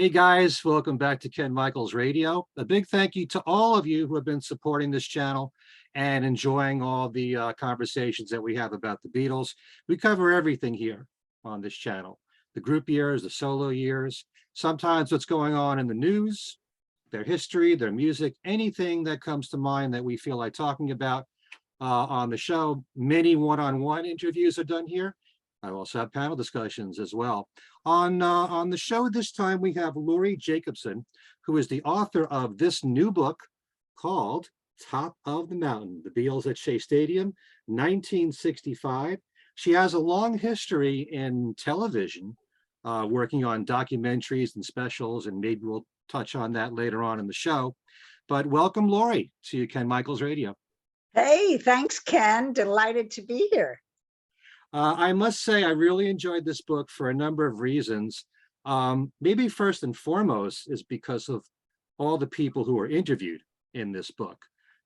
Hey guys, welcome back to Ken Michaels Radio. A big thank you to all of you who have been supporting this channel and enjoying all the conversations that we have about the Beatles. We cover everything here on this channel. The group years, the solo years, sometimes what's going on in the news, their history, their music, anything that comes to mind that we feel like talking about on the show. Many one-on-one interviews are done here. I also have panel discussions as well. On the show this time, we have Laurie Jacobson, who is the author of this new book called Top of the Mountain, The Beatles at Shea Stadium, 1965. She has a long history in television, working on documentaries and specials, and maybe we'll touch on that later on in the show. But welcome, Laurie, to Ken Michaels Radio. Hey, thanks, Ken. Delighted to be here. I must say, I really enjoyed this book for a number of reasons. Maybe first and foremost is because of all the people who were interviewed in this book.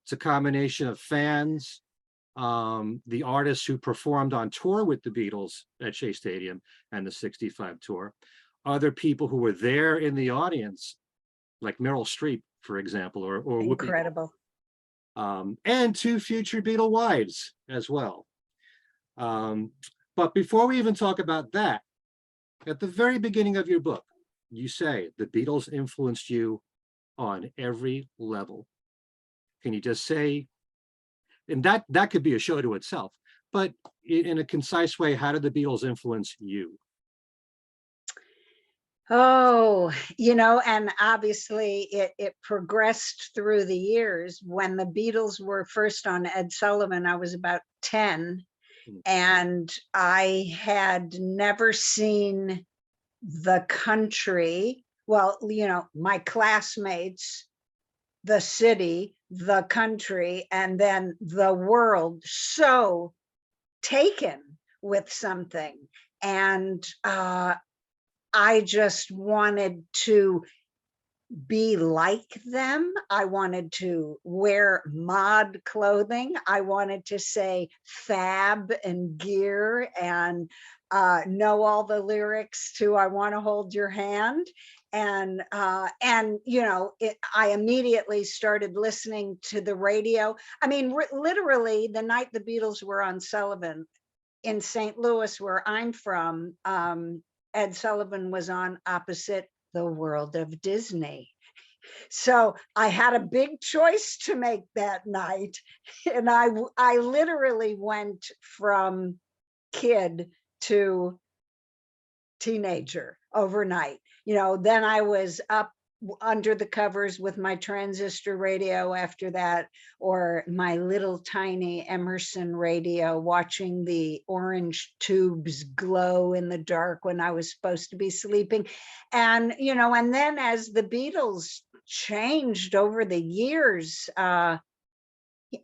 It's a combination of fans, the artists who performed on tour with the Beatles at Shea Stadium and the 65 tour, other people who were there in the audience, like Meryl Streep, for example, or Incredible. Whoopi, and two future Beatle wives as well. But before we even talk about that, at the very beginning of your book, you say the Beatles influenced you on every level. Can you just say, and that could be a show to itself, but in a concise way, how did the Beatles influence you? Oh, and obviously it progressed through the years. When the Beatles were first on Ed Sullivan, I was about 10. And I had never seen the country, well, my classmates, the city, the country, and then the world so taken with something. And I just wanted to be like them. I wanted to wear mod clothing. I wanted to say fab and gear and know all the lyrics to I Want to Hold Your Hand. And I immediately started listening to the radio. I mean, literally the night the Beatles were on Sullivan in St. Louis, where I'm from, Ed Sullivan was on opposite the World of Disney. So I had a big choice to make that night. And I literally went from kid to teenager overnight. Then I was up under the covers with my transistor radio after that, or my little tiny Emerson radio, watching the orange tubes glow in the dark when I was supposed to be sleeping. And and then as the Beatles changed over the years,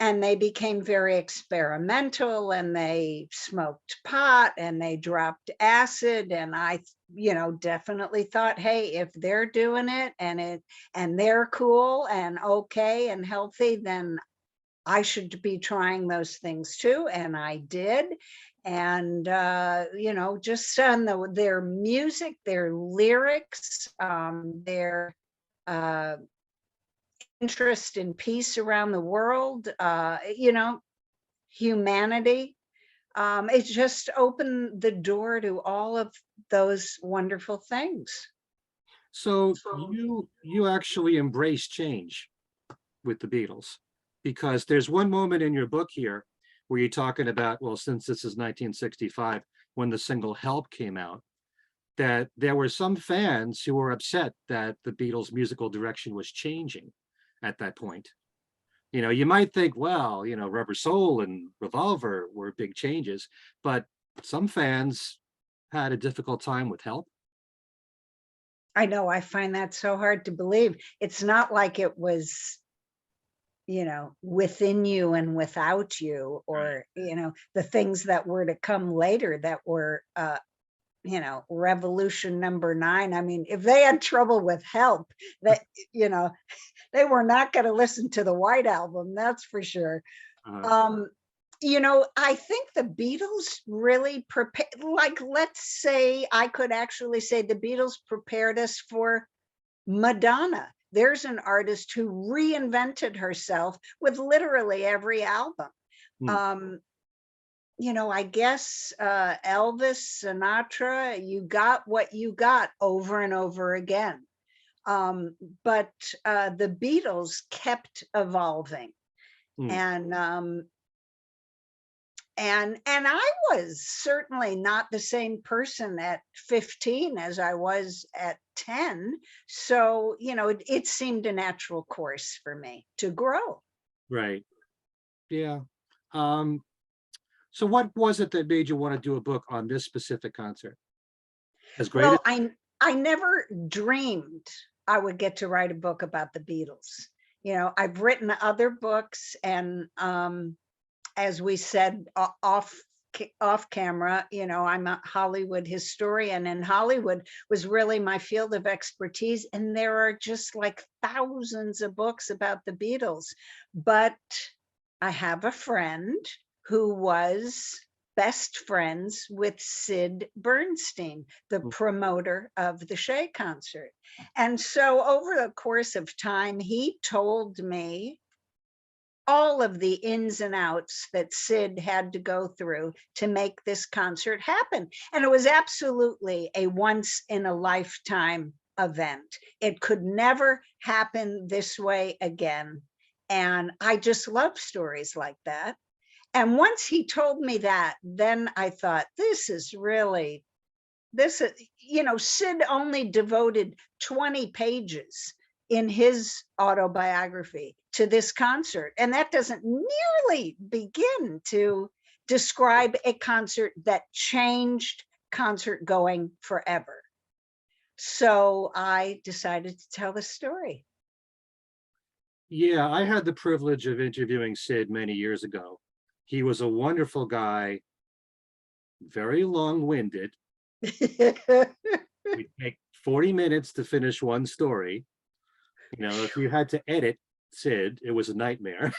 and they became very experimental, and they smoked pot and they dropped acid, and I definitely thought, hey, if they're doing it and they're cool and okay and healthy, then I should be trying those things too. And I did. And just on their music, their lyrics, their interest in peace around the world, humanity. It just opened the door to all of those wonderful things. So you actually embrace change with the Beatles, because there's one moment in your book here where you're talking about, well, since this is 1965, when the single Help came out, that there were some fans who were upset that the Beatles' musical direction was changing at that point. You might think, well, Rubber Soul and Revolver were big changes, but some fans had a difficult time with Help. I know, I find that so hard to believe. It's not like it was, within you and without you, or, the things that were to come later that were, revolution number 9. I mean, if they had trouble with Help, that, they were not going to listen to the White Album, that's for sure. I think the Beatles really prepared, like, let's say I could actually say the Beatles prepared us for Madonna. There's an artist who reinvented herself with literally every album. Mm. I guess Elvis, Sinatra, you got what you got over and over again. But the Beatles kept evolving. Mm. And I was certainly not the same person at 15 as I was at 10. So, it seemed a natural course for me to grow. Right. Yeah. Um, so what was it that made you want to do a book on this specific concert? As great as Well, I never dreamed I would get to write a book about the Beatles. I've written other books, and as we said off camera, I'm a Hollywood historian, and Hollywood was really my field of expertise. And there are just like thousands of books about the Beatles. But I have a friend who was best friends with Sid Bernstein, the promoter of the Shea concert. And so over the course of time, he told me all of the ins and outs that Sid had to go through to make this concert happen. And it was absolutely a once in a lifetime event. It could never happen this way again. And I just love stories like that. And once he told me that, then I thought, Sid only devoted 20 pages in his autobiography to this concert. And that doesn't nearly begin to describe a concert that changed concert going forever. So I decided to tell the story. Yeah, I had the privilege of interviewing Sid many years ago. He was a wonderful guy, very long-winded. We'd take 40 minutes to finish one story. If you had to edit Sid, it was a nightmare.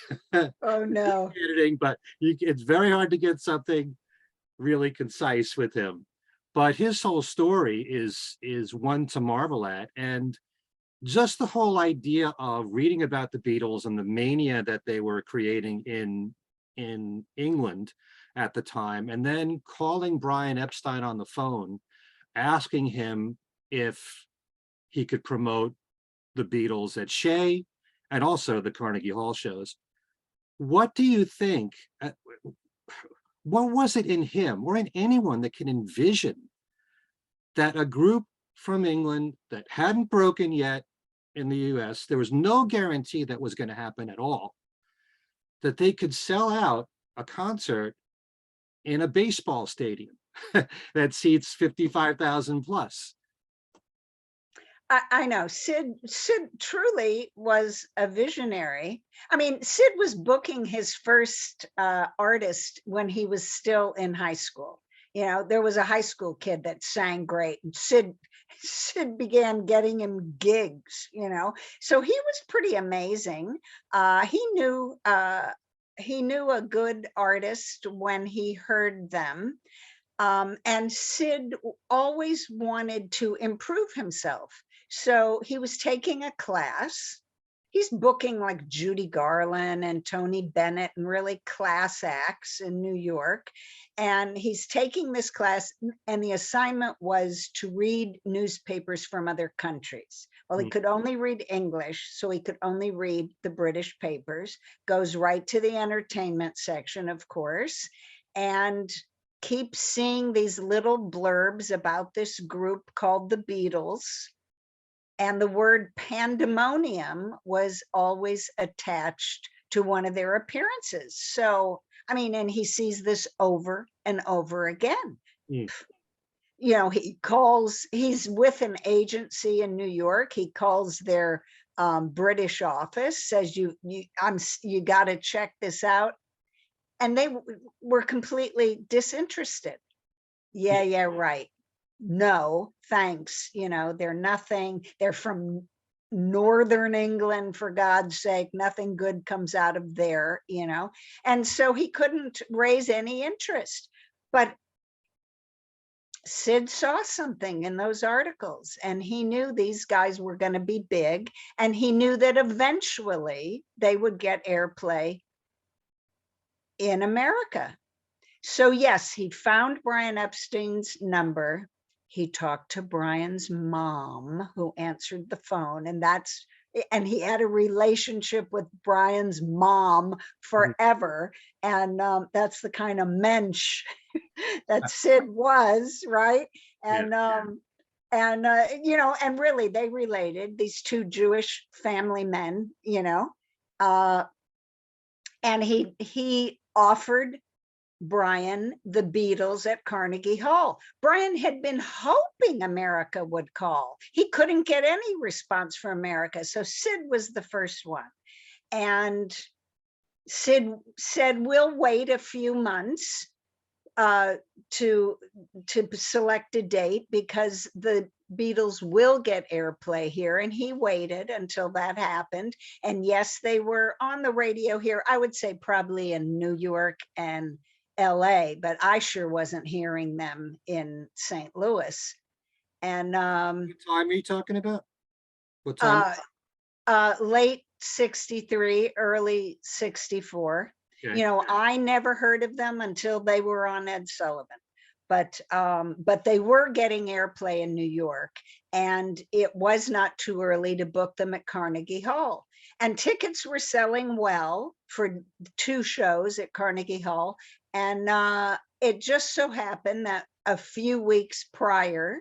Oh no. Editing, but it's very hard to get something really concise with him. But his whole story is one to marvel at. And just the whole idea of reading about the Beatles and the mania that they were creating in England at the time, and then calling Brian Epstein on the phone, asking him if he could promote the Beatles at Shea and also the Carnegie Hall shows. What do you think? What was it in him or in anyone that can envision that a group from England that hadn't broken yet in the US, there was no guarantee that was going to happen at all, that they could sell out a concert in a baseball stadium that seats 55,000 plus? I know Sid truly was a visionary. I mean, Sid was booking his first artist when he was still in high school. There was a high school kid that sang great, and Sid began getting him gigs. So he was pretty amazing. He knew a good artist when he heard them. And Sid always wanted to improve himself. So he was taking a class. He's booking like Judy Garland and Tony Bennett and really class acts in New York. And he's taking this class, and the assignment was to read newspapers from other countries. Well, he could only read English, so he could only read the British papers, goes right to the entertainment section, of course, and keep seeing these little blurbs about this group called the Beatles. And the word pandemonium was always attached to one of their appearances. So, and he sees this over and over again. Mm. He's with an agency in New York. He calls their British office, says, you got to check this out. And they were completely disinterested. Yeah, right. No, thanks. They're nothing. They're from Northern England, for God's sake. Nothing good comes out of there, And so he couldn't raise any interest. But Sid saw something in those articles, and he knew these guys were going to be big, and he knew that eventually they would get airplay in America. So yes, he found Brian Epstein's number. He talked to Brian's mom, who answered the phone, and he had a relationship with Brian's mom forever. And that's the kind of mensch that Sid was, right? And and really they related, these two Jewish family men, and he offered Brian the Beatles at Carnegie Hall. Brian had been hoping America would call. He couldn't get any response from America. So Sid was the first one. And Sid said, we'll wait a few months to select a date because the Beatles will get airplay here. And he waited until that happened. And yes, they were on the radio here, I would say probably in New York and LA, but I sure wasn't hearing them in St. Louis. And What time are you talking about? What time? Late 63, early 64. Okay. I never heard of them until they were on Ed Sullivan, but they were getting airplay in New York, and it was not too early to book them at Carnegie Hall. And tickets were selling well for 2 shows at Carnegie Hall. And it just so happened that a few weeks prior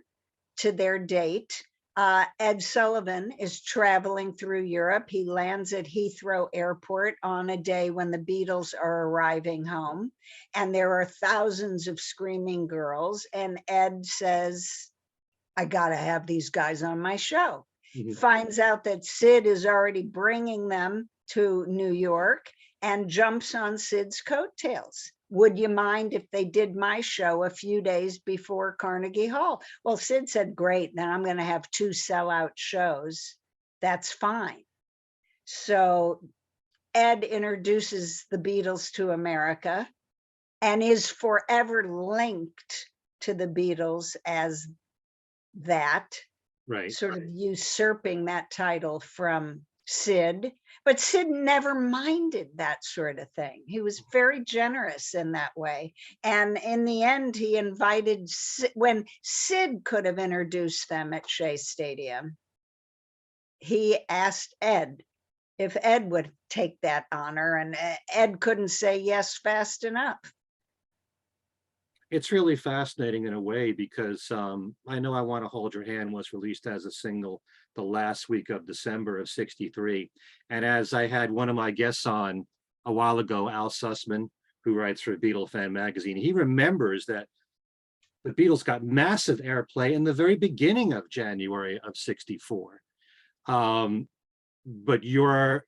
to their date, Ed Sullivan is traveling through Europe. He lands at Heathrow Airport on a day when the Beatles are arriving home, and there are thousands of screaming girls. And Ed says, I got to have these guys on my show. Finds out that Sid is already bringing them to New York and jumps on Sid's coattails. Would you mind if they did my show a few days before Carnegie Hall? Well, Sid said, great, then I'm going to have 2 sellout shows. That's fine. So Ed introduces the Beatles to America and is forever linked to the Beatles as that, Right. sort of usurping that title from Sid. But Sid never minded that sort of thing. He was very generous in that way. And in the end, he invited, when Sid could have introduced them at Shea Stadium, he asked Ed if Ed would take that honor, and Ed couldn't say yes fast enough. It's really fascinating in a way because I Know I Want to Hold Your Hand was released as a single the last week of December of 63. And as I had one of my guests on a while ago, Al Sussman, who writes for Beatle Fan Magazine, he remembers that the Beatles got massive airplay in the very beginning of January of 64. But you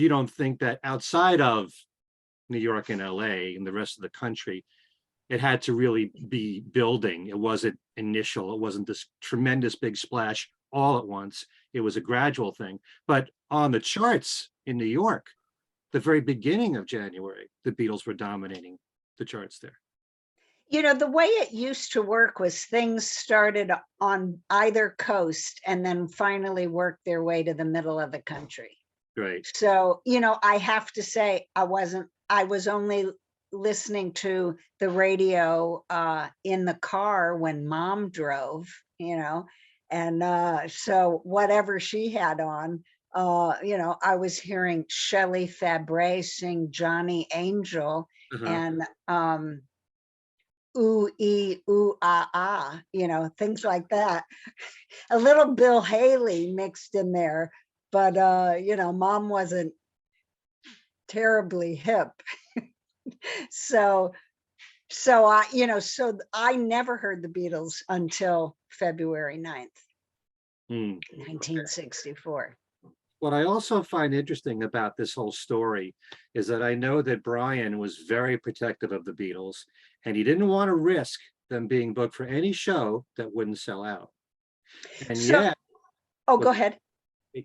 don't think that outside of New York and LA and the rest of the country, it had to really be building. It wasn't initial. It wasn't this tremendous big splash all at once. It was a gradual thing. But on the charts in New York, the very beginning of January, the Beatles were dominating the charts there. The way it used to work was things started on either coast and then finally worked their way to the middle of the country. Right. So, I have to say, I was only listening to the radio in the car when Mom drove, and so whatever she had on, I was hearing Shelley Fabre sing Johnny Angel and ooh, ee, ooh, ah, ah, things like that. A little Bill Haley mixed in there, but Mom wasn't terribly hip. So I never heard the Beatles until February 9th, 1964. What I also find interesting about this whole story is that I know that Brian was very protective of the Beatles, and he didn't want to risk them being booked for any show that wouldn't sell out. And yet, go ahead.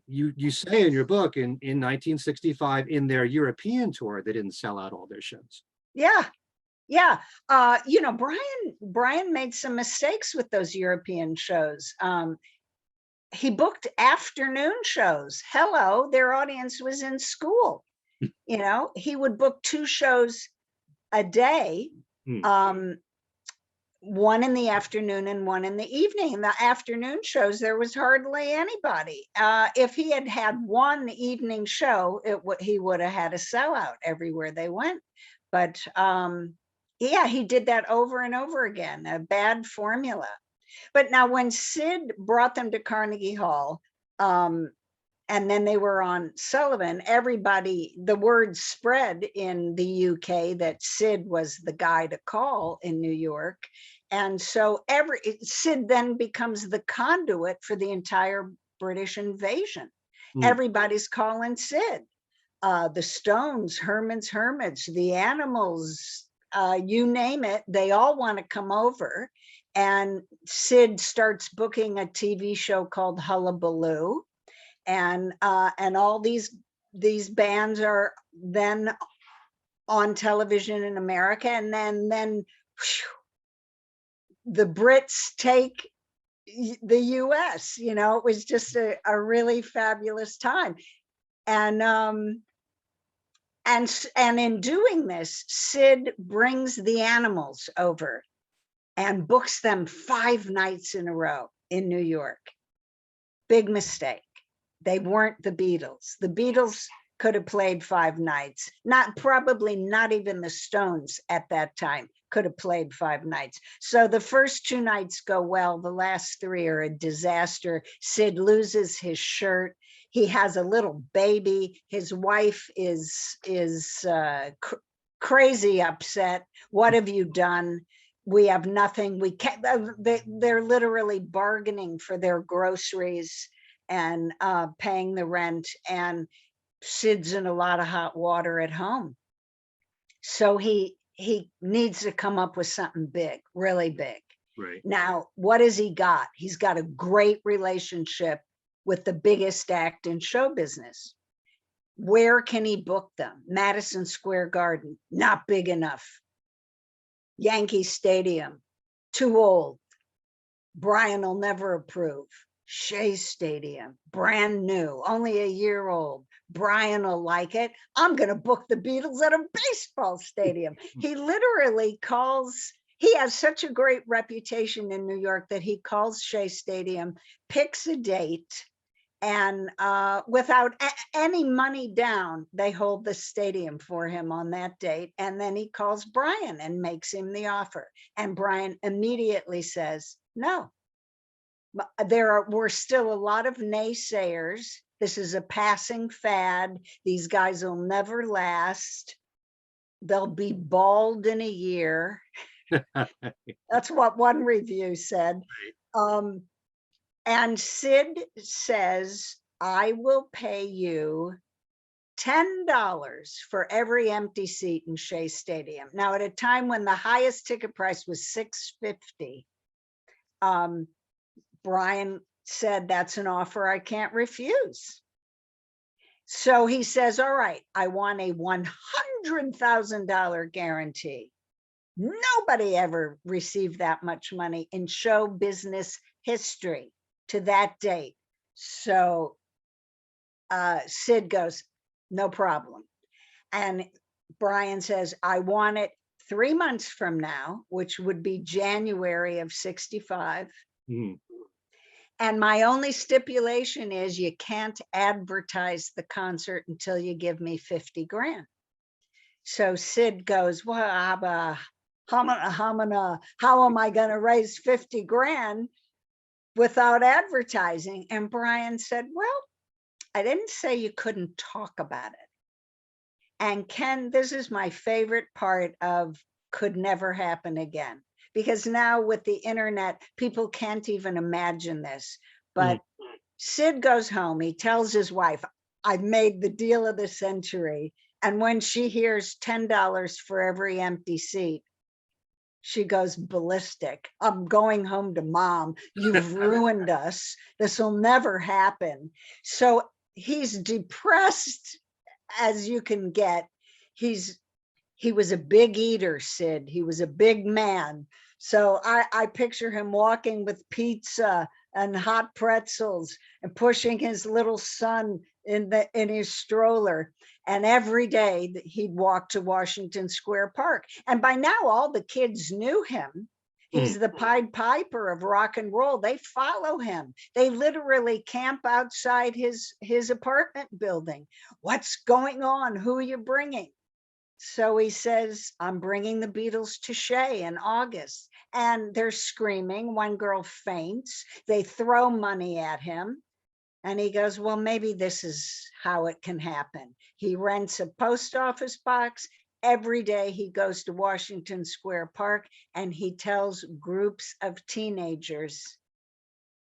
You say in your book in 1965, in their European tour, they didn't sell out all their shows. Yeah. Yeah. Brian made some mistakes with those European shows. He booked afternoon shows. Hello, their audience was in school. He would book 2 shows a day, one in the afternoon and one in the evening. In the afternoon shows, there was hardly anybody. If he had had one evening show, he would have had a sellout everywhere they went. But yeah, he did that over and over again, a bad formula. But now when Sid brought them to Carnegie Hall, and then they were on Sullivan, the word spread in the UK that Sid was the guy to call in New York. And so Sid then becomes the conduit for the entire British invasion. Everybody's calling Sid. The Stones, Herman's Hermits, the Animals, you name it, they all want to come over. And Sid starts booking a TV show called Hullabaloo. And all these bands are then on television in America, and then whew, the Brits take the US. It was just a really fabulous time. And in doing this, Sid brings the Animals over and books them 5 nights in a row in New York. Big mistake. They weren't the Beatles. The Beatles could have played 5 nights. Probably not even the Stones at that time could have played 5 nights. So the first 2 nights go well. The last 3 are a disaster. Sid loses his shirt. He has a little baby. His wife is crazy upset. What have you done? We have nothing. We can't. They're literally bargaining for their groceries and paying the rent, and Sid's in a lot of hot water at home. So he needs to come up with something big, really big. Right. Now, what has he got? He's got a great relationship with the biggest act in show business. Where can he book them? Madison Square Garden, not big enough. Yankee Stadium, too old. Brian will never approve. Shea Stadium, brand new, only a year old. Brian will like it. I'm going to book the Beatles at a baseball stadium. He literally he has such a great reputation in New York that he calls Shea Stadium, picks a date, and without any money down, they hold the stadium for him on that date. And then he calls Brian and makes him the offer. And Brian immediately says, no. There were still a lot of naysayers. This is a passing fad. These guys will never last. They'll be bald in a year. That's what one review said. And Sid says, I will pay you $10 for every empty seat in Shea Stadium. Now, at a time when the highest ticket price was $6.50, Brian said, that's an offer I can't refuse. So he says, all right, I want a $100,000 guarantee. Nobody ever received that much money in show business history to that date. So Sid goes, no problem. And Brian says, I want it 3 months from now, which would be January of 65. And my only stipulation is you can't advertise the concert until you give me 50 grand. So Sid goes, well, how am I going to raise 50 grand without advertising? And Brian said, well, I didn't say you couldn't talk about it. And Ken, this is my favorite part of Could Never Happen Again. Because now with the internet, people can't even imagine this. But Sid goes home. He tells his wife, I've made the deal of the century. And when she hears $10 for every empty seat, she goes ballistic. I'm going home to mom. You've ruined us. This will never happen. So he's depressed as you can get. He's he was a big eater, Sid. He was a big man. So I picture him walking with pizza and hot pretzels and pushing his little son in his stroller. And every day he'd walk to Washington Square Park. And by now all the kids knew him. He's the Pied Piper of rock and roll. They follow him. They literally camp outside his apartment building. What's going on? Who are you bringing? So he says, I'm bringing the Beatles to Shea in August. And they're screaming. One girl faints. They throw money at him. And he goes, well, maybe this is how it can happen. He rents a post office box. Every day he goes to Washington Square Park and he tells groups of teenagers,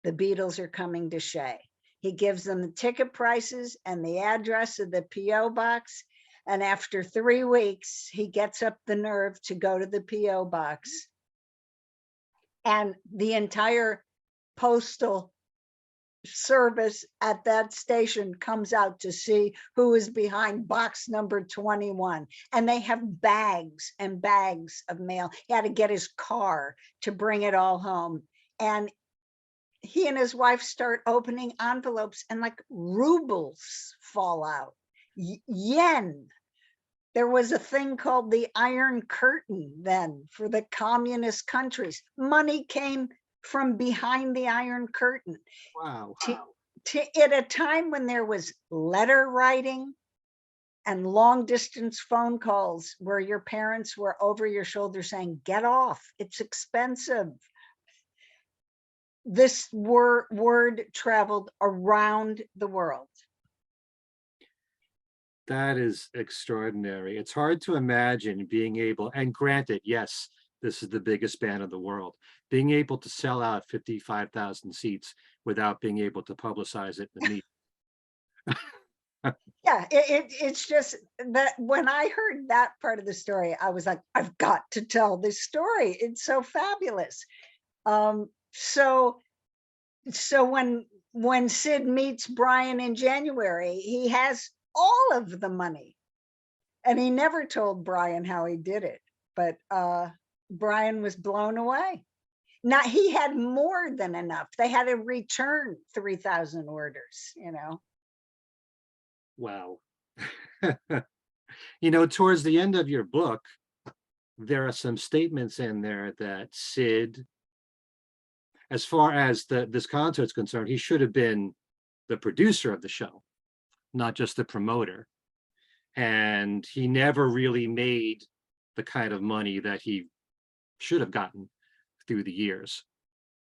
the Beatles are coming to Shea. He gives them the ticket prices and the address of the P.O. box. And after 3 weeks, he gets up the nerve to go to the P.O. box. And the entire postal service at that station comes out to see who is behind box number 21. And they have bags and bags of mail. He had to get his car to bring it all home. And he and his wife start opening envelopes and like rubles fall out. Yen. There was a thing called the Iron Curtain then for the communist countries. Money came from behind the Iron Curtain. Wow. At a time when there was letter writing and long distance phone calls where your parents were over your shoulder saying, get off, it's expensive. This word traveled around the world. That is extraordinary. It's hard to imagine being able, and granted, yes, this is the biggest band in the world, being able to sell out 55,000 seats without being able to publicize it in the media. Yeah, it's just that when I heard that part of the story, I was like, I've got to tell this story. It's so fabulous. So when Sid meets Brian in January, he has all of the money. And he never told Brian how he did it, but Brian was blown away. Now he had more than enough. They had to return 3,000 orders, you know. Wow. You know, towards the end of your book, there are some statements in there that Sid, as far as this concert's concerned, he should have been the producer of the show, not just the promoter. And he never really made the kind of money that he should have gotten through the years,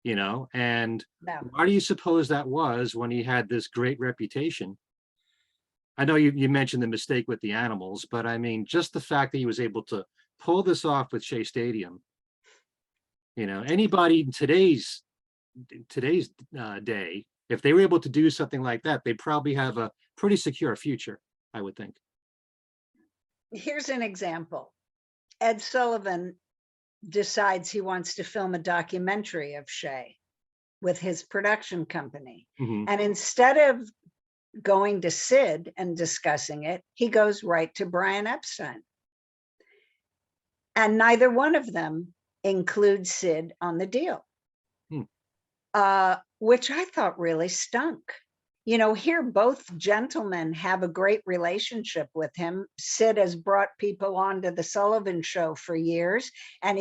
you know? And No. why do you suppose that was when he had this great reputation? I know you mentioned the mistake with the animals, but I mean, just the fact that he was able to pull this off with Shea Stadium, you know, anybody in today's day, if they were able to do something like that, they probably have a pretty secure future, I would think. Here's an example. Ed Sullivan decides he wants to film a documentary of Shea with his production company. Mm-hmm. And instead of going to Sid and discussing it, he goes right to Brian Epstein. And neither one of them includes Sid on the deal, which I thought really stunk. You know, here both gentlemen have a great relationship with him. Sid has brought people onto the Sullivan Show for years, and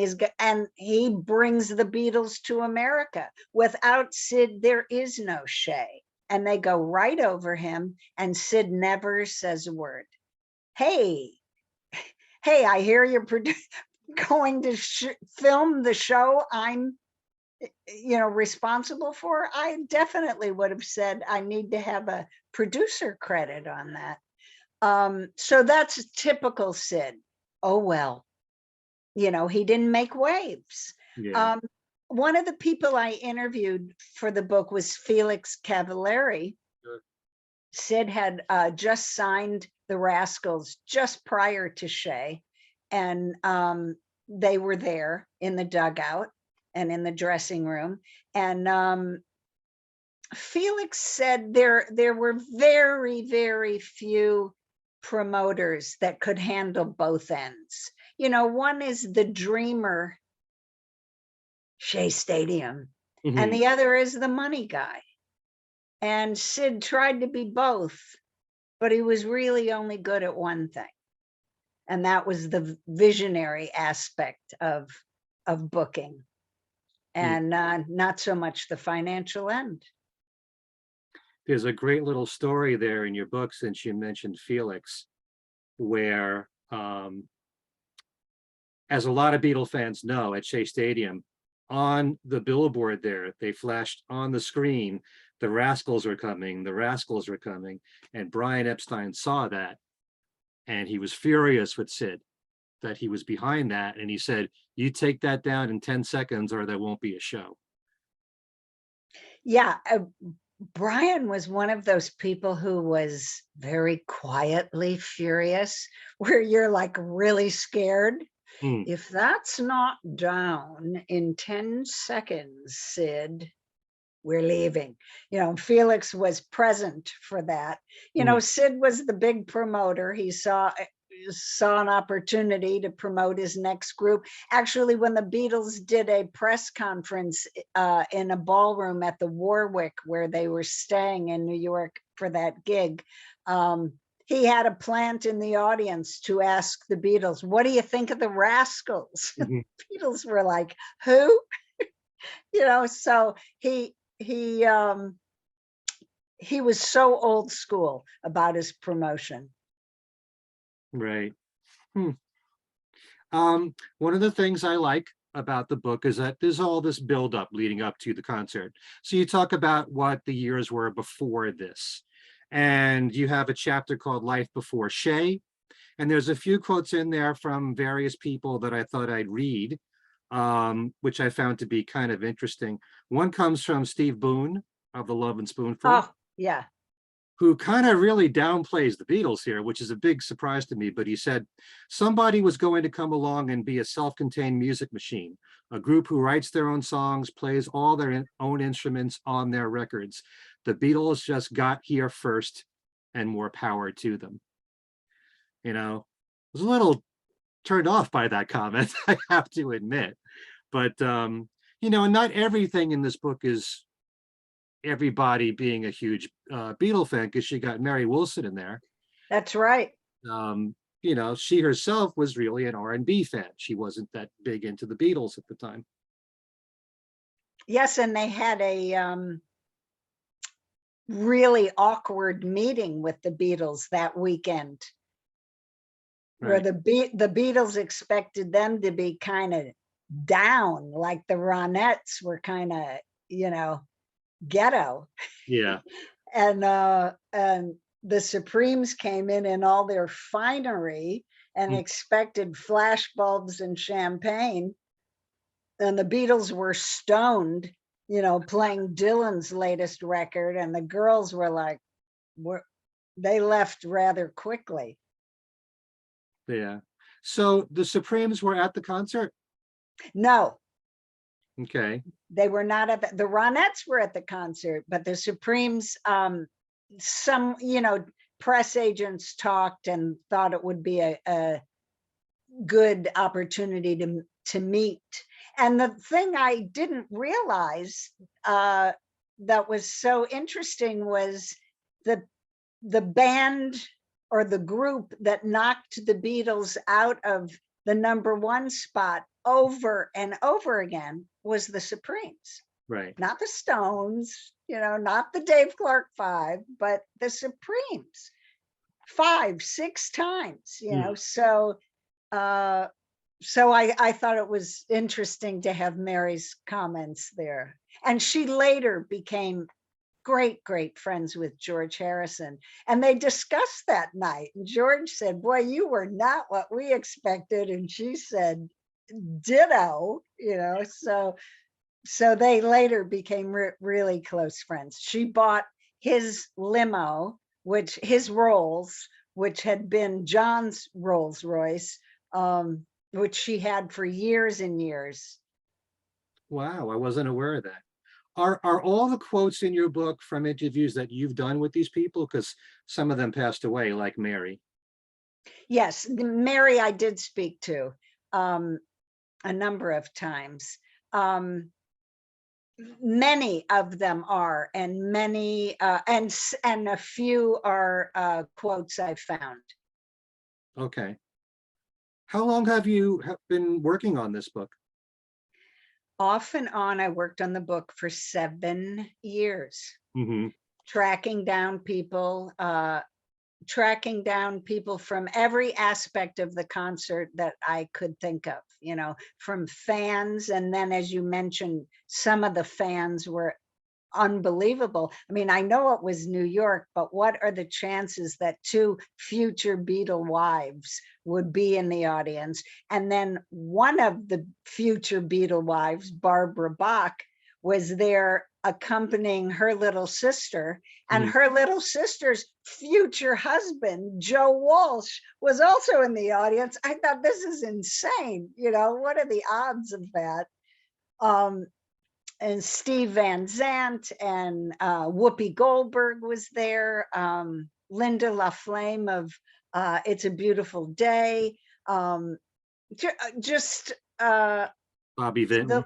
he brings the Beatles to America. Without Sid, there is no Shea. And they go right over him, and Sid never says a word. Hey, I hear you're going to film the show I'm, you know, responsible for. I definitely would have said I need to have a producer credit on that. So that's typical Sid. Oh, well, you know, he didn't make waves. Yeah. One of the people I interviewed for the book was Felix Cavallari. Sure. Sid had just signed the Rascals just prior to Shea, and they were there in the dugout and in the dressing room. And Felix said there were very, very few promoters that could handle both ends. You know, one is the dreamer, Shea Stadium, and Mhm. the other is the money guy. And Sid tried to be both, but he was really only good at one thing. And that was the visionary aspect of booking, Yeah. and not so much the financial end. There's a great little story there in your book, since you mentioned Felix, where, as a lot of Beatle fans know, at Shea Stadium, on the billboard there, they flashed on the screen, the Rascals are coming, the Rascals are coming. And Brian Epstein saw that, and he was furious with Sid that he was behind that. And he said, you take that down in 10 seconds or there won't be a show. Yeah, Brian was one of those people who was very quietly furious, where you're like really scared. Hmm. If that's not down in 10 seconds, Sid, we're leaving. You know, Felix was present for that. You Hmm. know, Sid was the big promoter. He saw an opportunity to promote his next group. Actually, when the Beatles did a press conference in a ballroom at the Warwick, where they were staying in New York for that gig, he had a plant in the audience to ask the Beatles, what do you think of the Rascals? Mhm. Beatles were like, who? You know, so he was so old school about his promotion. Right. Hmm. One of the things I like about the book is that there's all this buildup leading up to the concert. So you talk about what the years were before this, and you have a chapter called Life Before Shea, and there's a few quotes in there from various people that I thought I'd read, which I found to be kind of interesting. One comes from Steve Boone of the Love and Spoonful, Oh, yeah. who kind of really downplays the Beatles here, which is a big surprise to me. But he said, somebody was going to come along and be a self-contained music machine, a group who writes their own songs, plays all their own instruments on their records. The Beatles just got here first, and more power to them. You know, I was a little turned off by that comment, I have to admit. But, you know, and not everything in this book is everybody being a huge Beatle fan, because she got Mary Wilson in there. That's right. You know, she herself was really an R&B fan. She wasn't that big into the Beatles at the time. Yes, and they had a really awkward meeting with the Beatles that weekend, where Right. the Beatles expected them to be kind of down, like the Ronettes were kind of, you know, ghetto. Yeah. And the Supremes came in all their finery and Mm. expected flash bulbs and champagne, and the Beatles were stoned, you know, playing Dylan's latest record, and the girls were like, they left rather quickly. Yeah. So the Supremes were at the concert? No, Okay. they were not at the Ronettes were at the concert, but the Supremes, some, you know, press agents talked and thought it would be a good opportunity to meet. And the thing I didn't realize that was so interesting was the band or the group that knocked the Beatles out of the #1 spot over and over again was the Supremes. Right. Not the Stones, you know, not the Dave Clark Five, but the Supremes 5, 6 times, you know. Mm. Uh, so I thought it was interesting to have Mary's comments there. And she later became great friends with George Harrison. And they discussed that night. And George said, boy, you were not what we expected. And she said, ditto, you know. So they later became really close friends. She bought his limo, which his Rolls, which had been John's Rolls Royce, which she had for years and years. Wow, I wasn't aware of that. Are all the quotes in your book from interviews that you've done with these people? Because some of them passed away, like Mary. Yes, Mary I did speak to a number of times. Many of them are, and many, and a few are quotes I found. Okay. How long have you been working on this book? Off and on, I worked on the book for 7 years, Hmm. tracking down people, from every aspect of the concert that I could think of, from fans. And then, as you mentioned, some of the fans were unbelievable. I mean, I know it was New York, but what are the chances that 2 future Beatle wives would be in the audience? And then one of the future Beatle wives, Barbara Bach, was there accompanying her little sister, and Hmm. her little sister's future husband, Joe Walsh, was also in the audience. I thought, this is insane. What are the odds of that? And Steve Van Zandt and Whoopi Goldberg was there. Linda LaFlame of It's a Beautiful Day. Just Bobby Vinton. the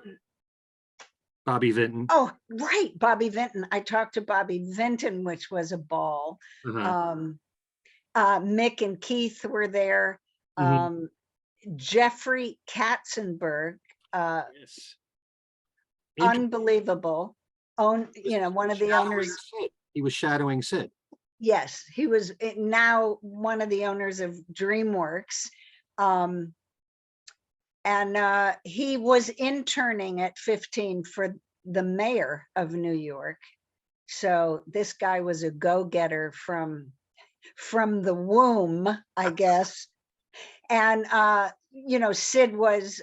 Bobby Vinton. Oh, right, Bobby Vinton. I talked to Bobby Vinton, which was a ball. Uh-huh. Mick and Keith were there. Hmm. Jeffrey Katzenberg, Yes. Int- unbelievable. One of the owners. Sid. He was shadowing Sid. Yes, he was now one of the owners of DreamWorks. And he was interning at 15 for the mayor of New York. So this guy was a go-getter from the womb, I guess. And Sid was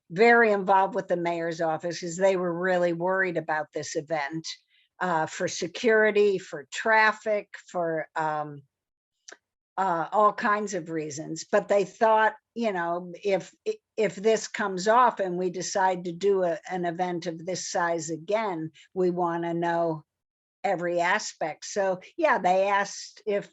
very involved with the mayor's office, because they were really worried about this event, for security, for traffic, for all kinds of reasons. But they thought, if this comes off and we decide to do an event of this size again, we want to know every aspect. So yeah, they asked if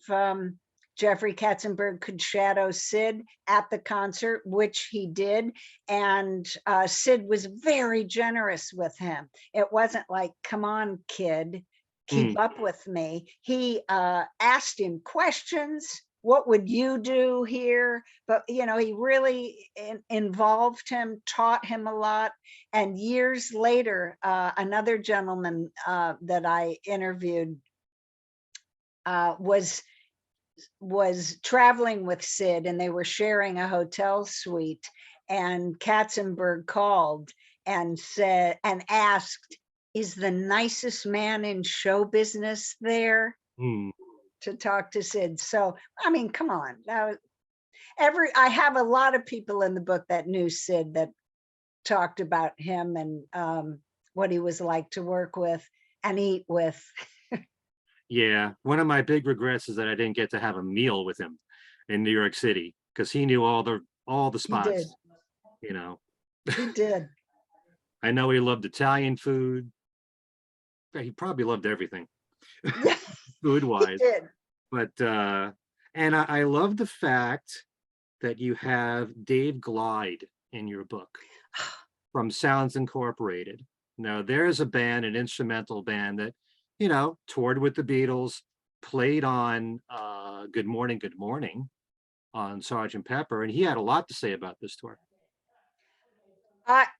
Jeffrey Katzenberg could shadow Sid at the concert, which he did. And Sid was very generous with him. It wasn't like, come on, kid, keep up with me. He asked him questions. What would you do here? But, he really involved him, taught him a lot. And years later, another gentleman that I interviewed was traveling with Sid, and they were sharing a hotel suite. And Katzenberg called and asked, is the nicest man in show business there? To talk to Sid. So, I mean, come on. I have a lot of people in the book that knew Sid, that talked about him and what he was like to work with and eat with. Yeah, one of my big regrets is that I didn't get to have a meal with him in New York City, because he knew all the He did. spots. He did. I know he loved Italian food. He probably loved everything, Yeah, food he wise. did. But and I love the fact that you have Dave Glyde in your book from Sounds Incorporated. Now, there's a band, an instrumental band that, toured with the Beatles, played on Good Morning, Good Morning on Sgt. Pepper, and he had a lot to say about this tour.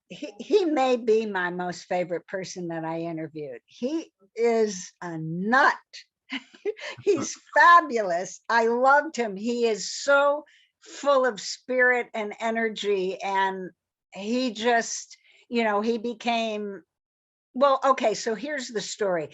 He may be my most favorite person that I interviewed. He is a nut. He's fabulous. I loved him. He is so full of spirit and energy. And he just, he became, well, okay, so here's the story.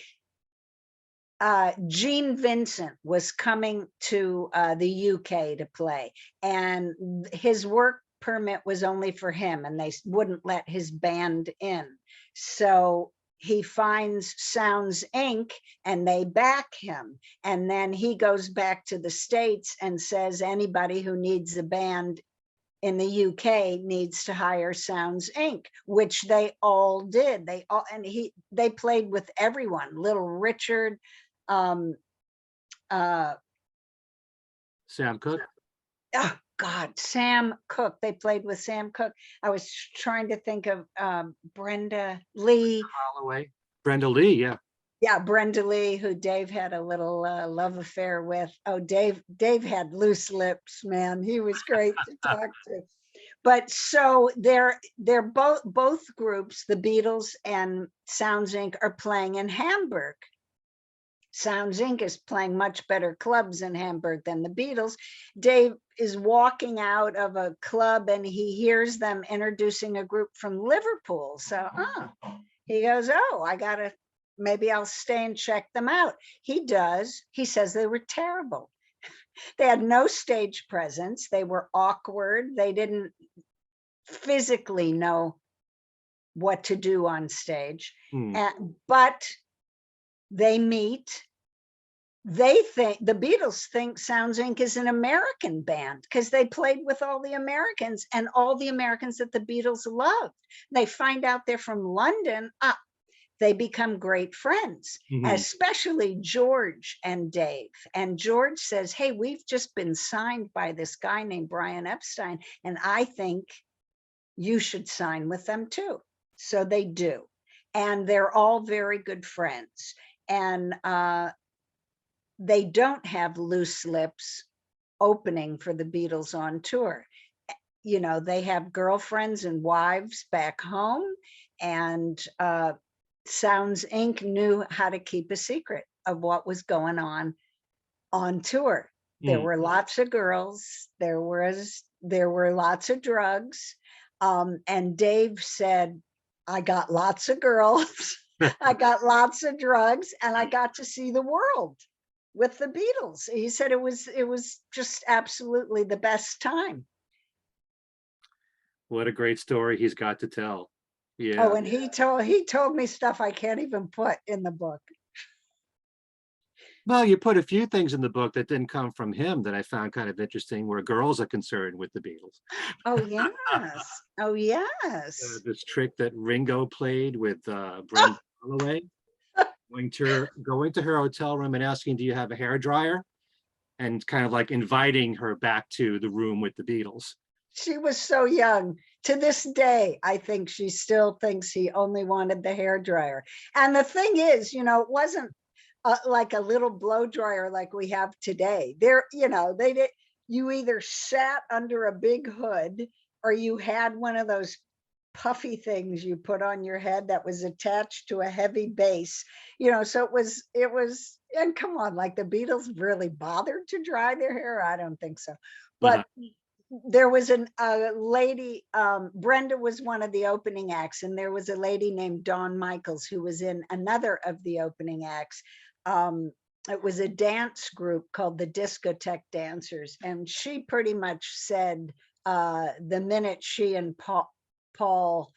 Gene Vincent was coming to the UK to play, and his work permit was only for him, and they wouldn't let his band in. So he finds Sounds Inc. and they back him. And then he goes back to the States and says, anybody who needs a band in the UK needs to hire Sounds Inc., which they all did. They played with everyone, Little Richard, Sam Cooke. oh God, Sam Cooke. They played with Sam Cooke. I was trying to think of Brenda Lee. Holloway, Brenda Lee, yeah. Yeah, Brenda Lee, who Dave had a little love affair with. Oh, Dave had loose lips, man. He was great to talk to. But so they're both groups, the Beatles and Sounds Inc., are playing in Hamburg. Sounds Inc. is playing much better clubs in Hamburg than the Beatles. Dave is walking out of a club and he hears them introducing a group from Liverpool. So he goes, oh, maybe I'll stay and check them out. He does. He says they were terrible. They had no stage presence. They were awkward. They didn't physically know what to do on stage. But they meet. They think, the Beatles think Sounds Inc. is an American band because they played with all the Americans and all the Americans that the Beatles loved. They find out they're from London. They become great friends, especially George and Dave. And George says, hey, we've just been signed by this guy named Brian Epstein, and I think you should sign with them too. So they do. And they're all very good friends. And they don't have loose lips opening for the Beatles on tour. You know, they have girlfriends and wives back home, and Sounds Inc. knew how to keep a secret of what was going on tour. There were lots of girls, there were lots of drugs, and Dave said, I got lots of girls, I got lots of drugs, and I got to see the world with the Beatles. He said it was just absolutely the best time. What a great story he's got to tell. Yeah. Oh, and he told me stuff I can't even put in the book. Well, you put a few things in the book that didn't come from him that I found kind of interesting, where girls are concerned with the Beatles. Oh, yes. Oh, yes. This trick that Ringo played with Brenda Holloway, going to her hotel room and asking, do you have a hairdryer? And kind of like inviting her back to the room with the Beatles. She was so young. To this day, I think she still thinks he only wanted the hairdryer. And the thing is, you know, it wasn't like a little blow dryer like we have today. You either sat under a big hood or you had one of those puffy things you put on your head that was attached to a heavy base, you know. So it was, and come on, like the Beatles really bothered to dry their hair? I don't think so. But there was a lady, Brenda was one of the opening acts, and there was a lady named Dawn Michaels who was in another of the opening acts. It was a dance group called the Discotheque Dancers, and she pretty much said the minute she and Paul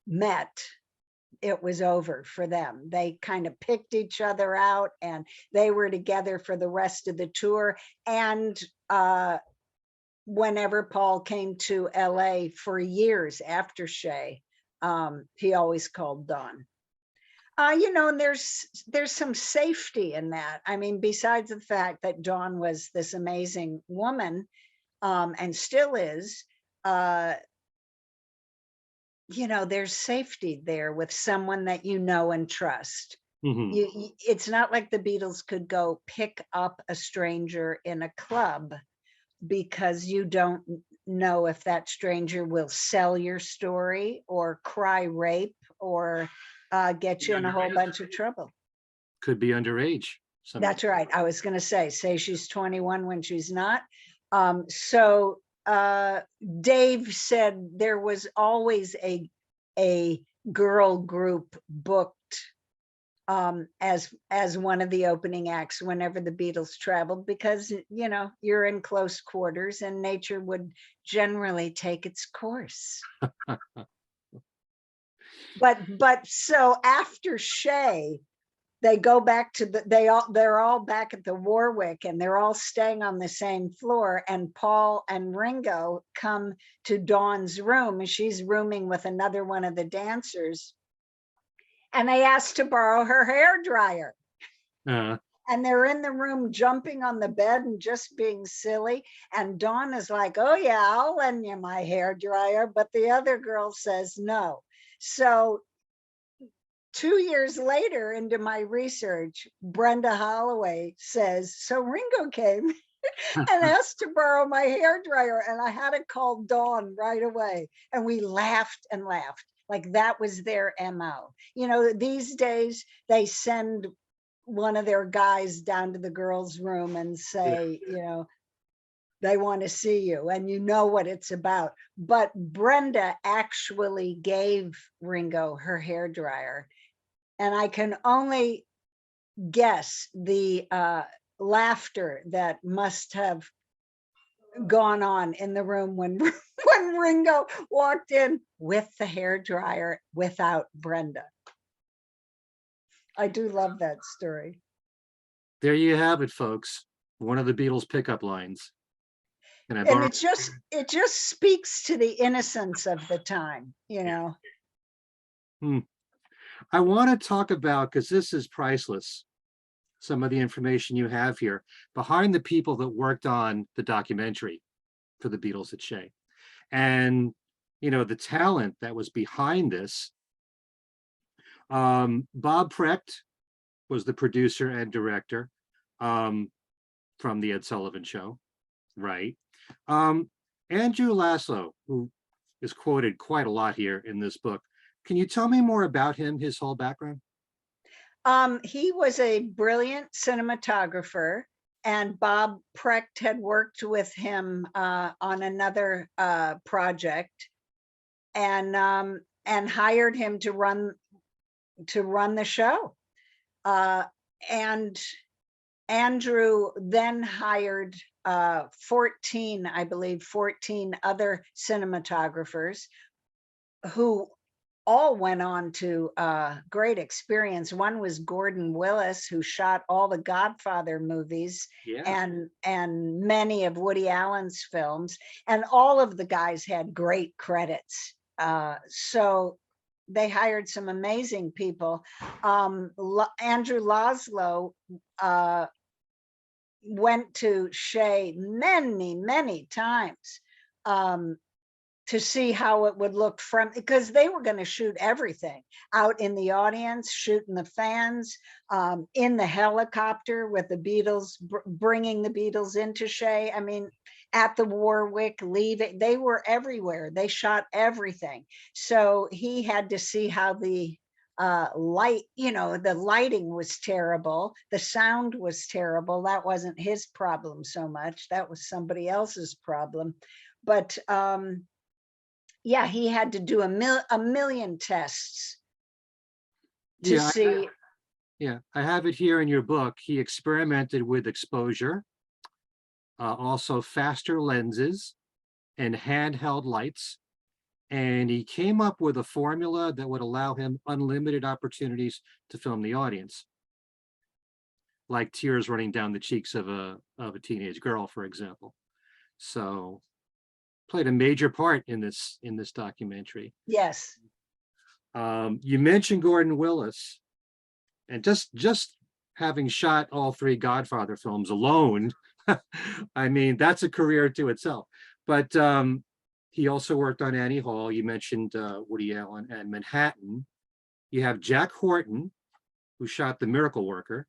met, it was over for them. They kind of picked each other out, and they were together for the rest of the tour. And whenever Paul came to LA for years after Shea, he always called Dawn. You know, and there's some safety in that. I mean, besides the fact that Dawn was this amazing woman, and still is, you know, there's safety there with someone that you know and trust. It's not like the Beatles could go pick up a stranger in a club, because you don't know if that stranger will sell your story or cry rape or get you in a whole bunch of trouble. Could be underage. That's right. I was going to say she's 21 when she's not. So Dave said there was always a girl group booked as one of the opening acts whenever the Beatles traveled, because, you know, you're in close quarters and nature would generally take its course. But so after Shea, they go back to they're all back at the Warwick, and they're all staying on the same floor, and Paul and Ringo come to Dawn's room, and she's rooming with another one of the dancers, and they asked to borrow her hair dryer. and they're in the room jumping on the bed and just being silly. And Dawn is like, oh yeah, I'll lend you my hair dryer. But the other girl says no. So 2 years later into my research, Brenda Holloway says, so Ringo came and asked to borrow my hair dryer, and I had to call Dawn right away. And we laughed and laughed. Like that was their MO. You know, these days they send one of their guys down to the girls' room and say, you know, they want to see you and you know what it's about. But Brenda actually gave Ringo her hair dryer. And I can only guess the laughter that must have gone on in the room when when Ringo walked in with the hair dryer without Brenda. I do love that story. There you have it, folks. One of the Beatles pickup lines. And And it just speaks to the innocence of the time, you know. I want to talk about, because this is priceless, some of the information you have here behind the people that worked on the documentary for the Beatles at Shea. And, you know, the talent that was behind this. Bob Precht was the producer and director from the Ed Sullivan Show, right? Andrew Laszlo, who is quoted quite a lot here in this book. Can you tell me more about him, his whole background? He was a brilliant cinematographer, and Bob Precht had worked with him on another project, and hired him to run the show. And Andrew then hired 14 other cinematographers who all went on to great experience. One was Gordon Willis, who shot all the Godfather movies, and many of Woody Allen's films, and all of the guys had great credits. So they hired some amazing people. Andrew Laszlo went to Shea many times to see how it would look from, because they were going to shoot everything out in the audience, shooting the fans, in the helicopter with the Beatles, bringing the Beatles into Shea. I mean, at the Warwick, leaving, they were everywhere. They shot everything. So he had to see how the light, you know, the lighting was terrible. The sound was terrible. That wasn't his problem so much. That was somebody else's problem. But yeah, he had to do a million tests to see. I have it here in your book. He experimented with exposure, also faster lenses and handheld lights. And he came up with a formula that would allow him unlimited opportunities to film the audience, like tears running down the cheeks of a teenage girl, for example. So played a major part in this documentary. Yes. You mentioned Gordon Willis, and just having shot all three Godfather films alone, I mean, that's a career to itself. But he also worked on Annie Hall. You mentioned Woody Allen and Manhattan. You have Jack Horton, who shot The Miracle Worker.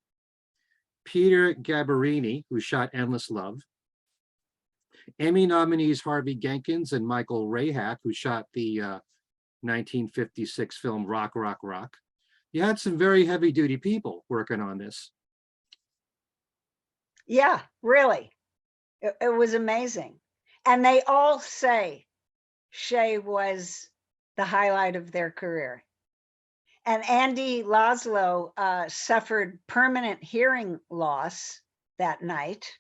Peter Gabarini, who shot Endless Love. Emmy nominees Harvey Jenkins and Michael Rayhack, who shot the 1956 film Rock, Rock, Rock. You had some very heavy-duty people working on this. Yeah, really. It was amazing. And they all say Shea was the highlight of their career. And Andy Laszlo suffered permanent hearing loss that night.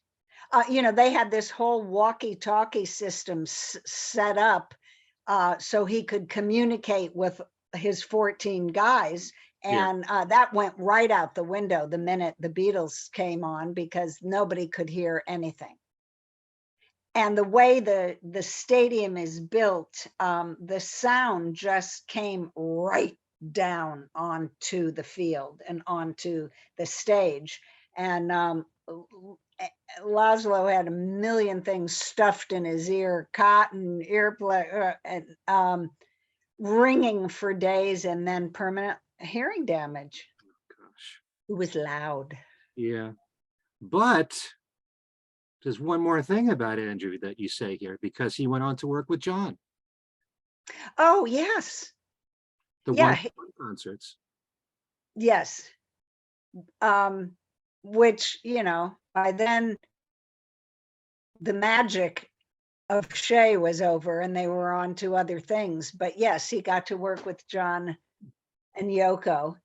You know, they had this whole walkie-talkie system set up so he could communicate with his 14 guys. And that went right out the window the minute the Beatles came on, because nobody could hear anything. And the way the stadium is built, the sound just came right down onto the field and onto the stage. And Laszlo had a million things stuffed in his ear, cotton, earplug, and ringing for days, and then permanent hearing damage. Gosh. It was loud. Yeah. But there's one more thing about Andrew that you say here, because he went on to work with John, Oh, yes. the Yeah, one concerts. yes. Which, by then the magic of Shea was over and they were on to other things. But yes, he got to work with John and Yoko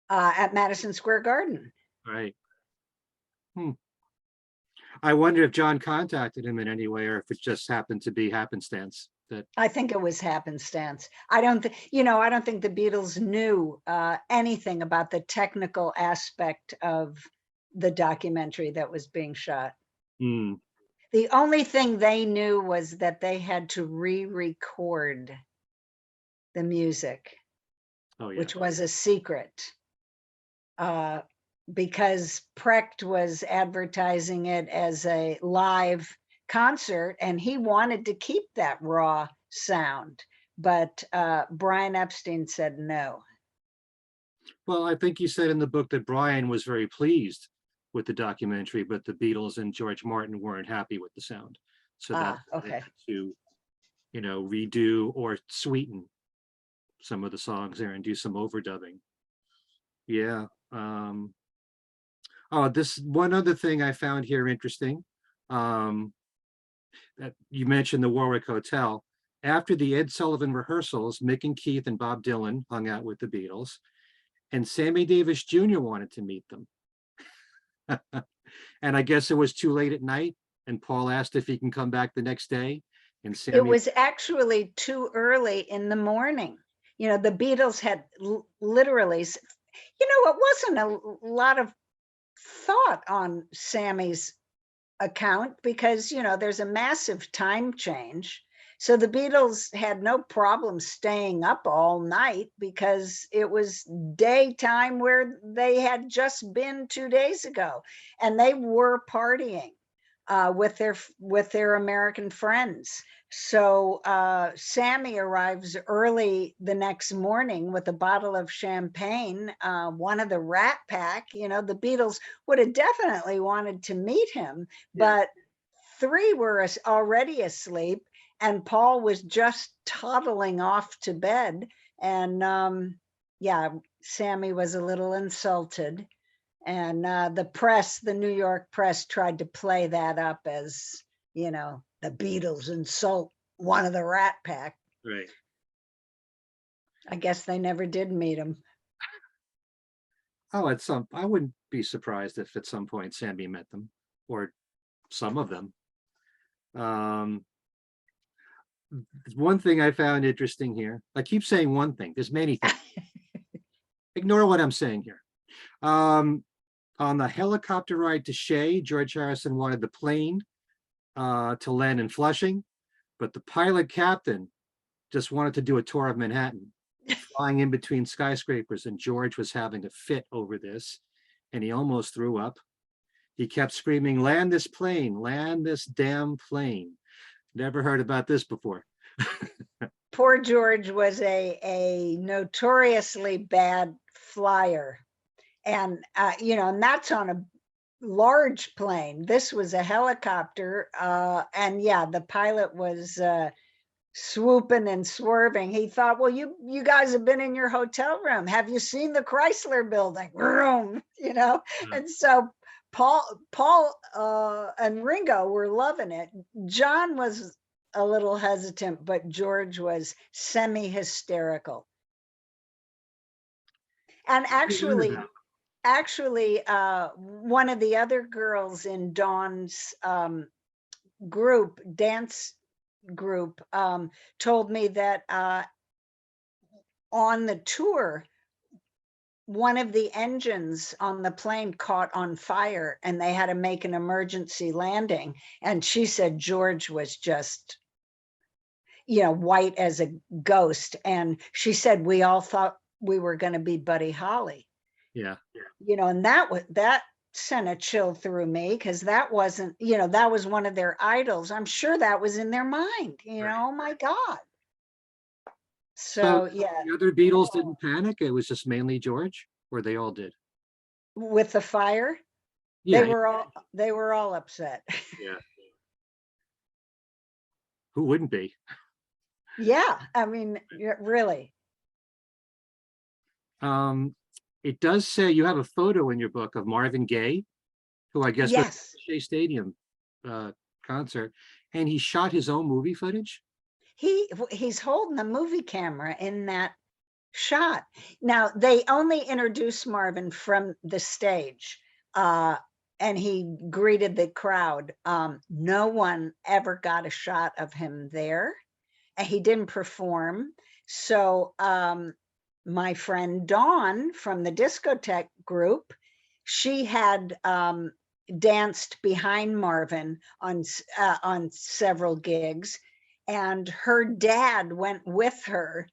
at Madison Square Garden. Right. I wonder if John contacted him in any way, or if it just happened to be happenstance that. I think it was happenstance. I don't think the Beatles knew anything about the technical aspect of the documentary that was being shot. Hmm. The only thing they knew was that they had to re-record the music, Oh, yeah. which was a secret, because Precht was advertising it as a live concert, and he wanted to keep that raw sound. But Brian Epstein said no. Well, I think you said in the book that Brian was very pleased with the documentary, but the Beatles and George Martin weren't happy with the sound. So that they Okay. had to, redo or sweeten some of the songs there and do some overdubbing. Yeah. Oh, this one other thing I found here interesting. That you mentioned the Warwick Hotel. After the Ed Sullivan rehearsals, Mick and Keith and Bob Dylan hung out with the Beatles, and Sammy Davis Jr. wanted to meet them. And I guess it was too late at night, and Paul asked if he can come back the next day. And Sammy, it was actually too early in the morning. The Beatles had literally, it wasn't a lot of thought on Sammy's account because, there's a massive time change. So the Beatles had no problem staying up all night because it was daytime where they had just been 2 days ago, and they were partying with their American friends. So Sammy arrives early the next morning with a bottle of champagne, one of the Rat Pack. The Beatles would have definitely wanted to meet him, but 3 were already asleep, and Paul was just toddling off to bed. And Sammy was a little insulted. And the New York press tried to play that up as, the Beatles insult one of the Rat Pack. right. I guess they never did meet him. Oh, I wouldn't be surprised if at some point Sammy met them, or some of them. One thing I found interesting here. I keep saying one thing. There's many things. Ignore what I'm saying here. On the helicopter ride to Shea, George Harrison wanted the plane to land in Flushing, but the pilot captain just wanted to do a tour of Manhattan, flying in between skyscrapers, and George was having a fit over this, and he almost threw up. He kept screaming, "Land this plane, land this damn plane." Never heard about this before. Poor George was a notoriously bad flyer. And, and that's on a large plane. This was a helicopter. And the pilot was swooping and swerving. He thought, well, you guys have been in your hotel room. Have you seen the Chrysler building? And so Paul and Ringo were loving it. John was a little hesitant, but George was semi-hysterical. And actually, one of the other girls in Dawn's dance group, told me that on the tour, one of the engines on the plane caught on fire and they had to make an emergency landing. And she said George was just, white as a ghost. And she said, we all thought we were going to be Buddy Holly. Yeah. And that sent a chill through me, because that wasn't, that was one of their idols. I'm sure that was in their mind, Right. oh my God. So So yeah, the other Beatles didn't panic. It was just mainly George, or they all did. with the fire, they Yeah. were all they were all upset. Yeah. Who wouldn't be? Yeah, I mean, really. Um, it does say you have a photo in your book of Marvin Gaye, who I guess was at Yes, the Shea Stadium uh, concert, and he shot his own movie footage. he's holding the movie camera in that shot. Now, they only introduced Marvin from the stage, uh, and he greeted the crowd. No one ever got a shot of him there, and he didn't perform. So, my friend Dawn from the discotheque group, she had danced behind Marvin on several gigs, and her dad went with her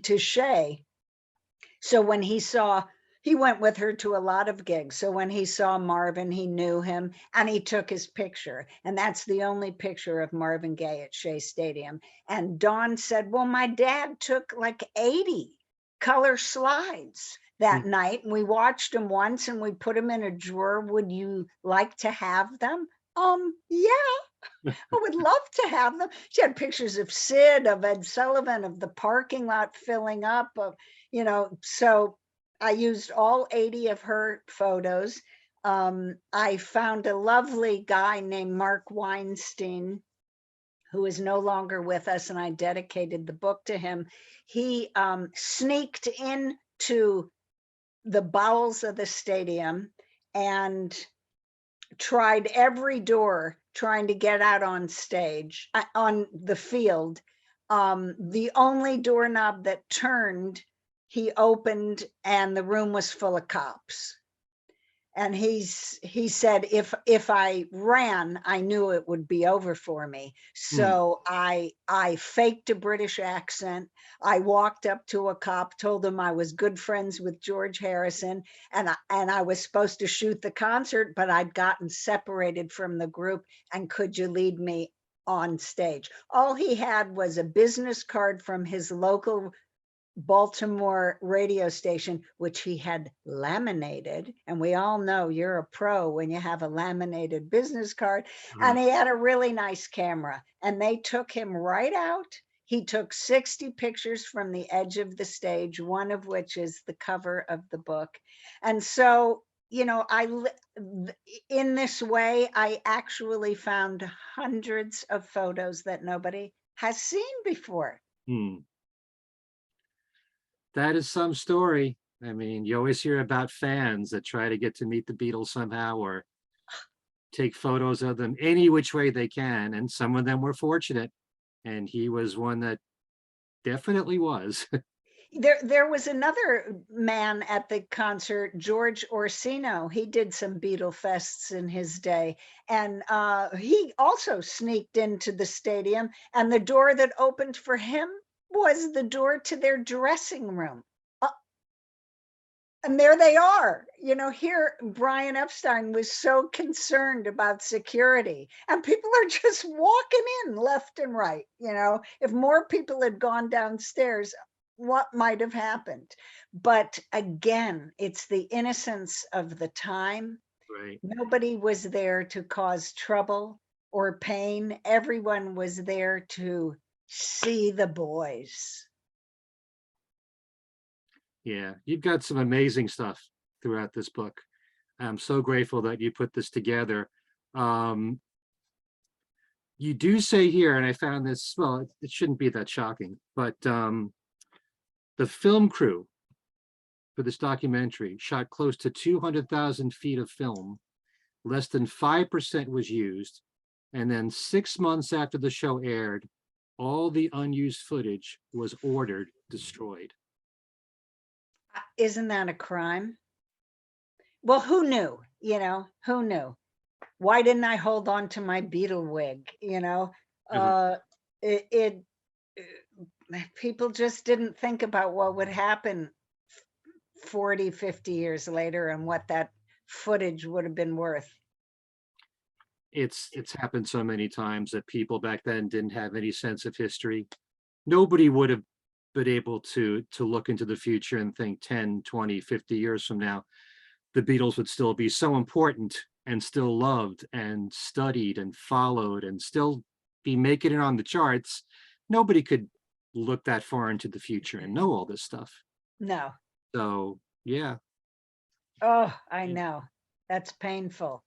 to Shea. So when he went with her to a lot of gigs. So when he saw Marvin, he knew him and he took his picture. And that's the only picture of Marvin Gaye at Shea Stadium. And Dawn said, well, my dad took like 80 color slides Hmm. that night. And we watched them once and we put them in a drawer. Would you like to have them? Yeah, I would love to have them. She had pictures of Sid, of Ed Sullivan, of the parking lot filling up, so I used all 80 of her photos. I found a lovely guy named Mark Weinstein, who is no longer with us, and I dedicated the book to him. He sneaked into the bowels of the stadium and tried every door trying to get out on stage, on the field. The only doorknob that turned, he opened, and the room was full of cops. And he said, if I ran, I knew it would be over for me. Hmm. So I faked a British accent. I walked up to a cop, told him I was good friends with George Harrison, and I was supposed to shoot the concert, but I'd gotten separated from the group, and could you lead me on stage? All he had was a business card from his local Baltimore radio station, which he had laminated. And we all know you're a pro when you have a laminated business card. And Right. he had a really nice camera. And they took him right out. He took 60 pictures from the edge of the stage, one of which is the cover of the book. And so, in this way, I actually found hundreds of photos that nobody has seen before. Hmm. That is some story. I mean, you always hear about fans that try to get to meet the Beatles somehow or take photos of them any which way they can. And some of them were fortunate. And he was one that definitely was. There was another man at the concert, George Orsino. He did some Beatle fests in his day, and he also sneaked into the stadium. And the door that opened for him was the door to their dressing room. And there they are. Here Brian Epstein was so concerned about security, and people are just walking in left and right. If more people had gone downstairs, what might have happened? But again, it's the innocence of the time. Right. Nobody was there to cause trouble or pain. Everyone was there to see the boys. Yeah. You've got some amazing stuff throughout this book. I'm so grateful that you put this together. Um, you do say here, and I found this, well, it shouldn't be that shocking, but the film crew for this documentary shot close to 200,000 feet of film. Less than 5% was used. And then 6 months after the show aired, all the unused footage was ordered destroyed. Isn't that a crime? Well, who knew? Who knew? Why didn't I hold on to my Beatle wig? Mhm. Uh, people just didn't think about what would happen 40, 50 years later and what that footage would have been worth. It's happened so many times that people back then didn't have any sense of history. Nobody would have been able to look into the future and think 10, 20, 50 years from now, the Beatles would still be so important and still loved and studied and followed and still be making it on the charts. Nobody could look that far into the future and know all this stuff. No. So, yeah. Oh, I know. That's painful.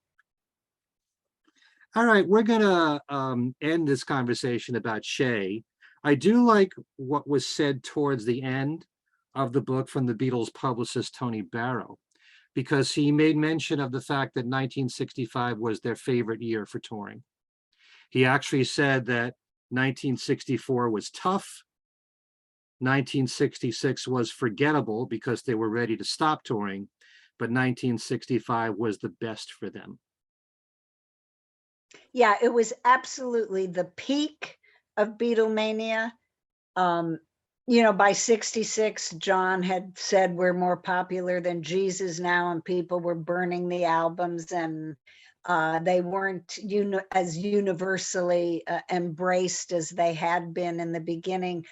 All right, we're gonna end this conversation about Shea. I do like what was said towards the end of the book from the Beatles publicist Tony Barrow, because he made mention of the fact that 1965 was their favorite year for touring. He actually said that 1964 was tough, 1966 was forgettable because they were ready to stop touring, but 1965 was the best for them. Yeah, it was absolutely the peak of Beatlemania. By 66, John had said we're more popular than Jesus now, and people were burning the albums, and they weren't as universally embraced as they had been in the beginning.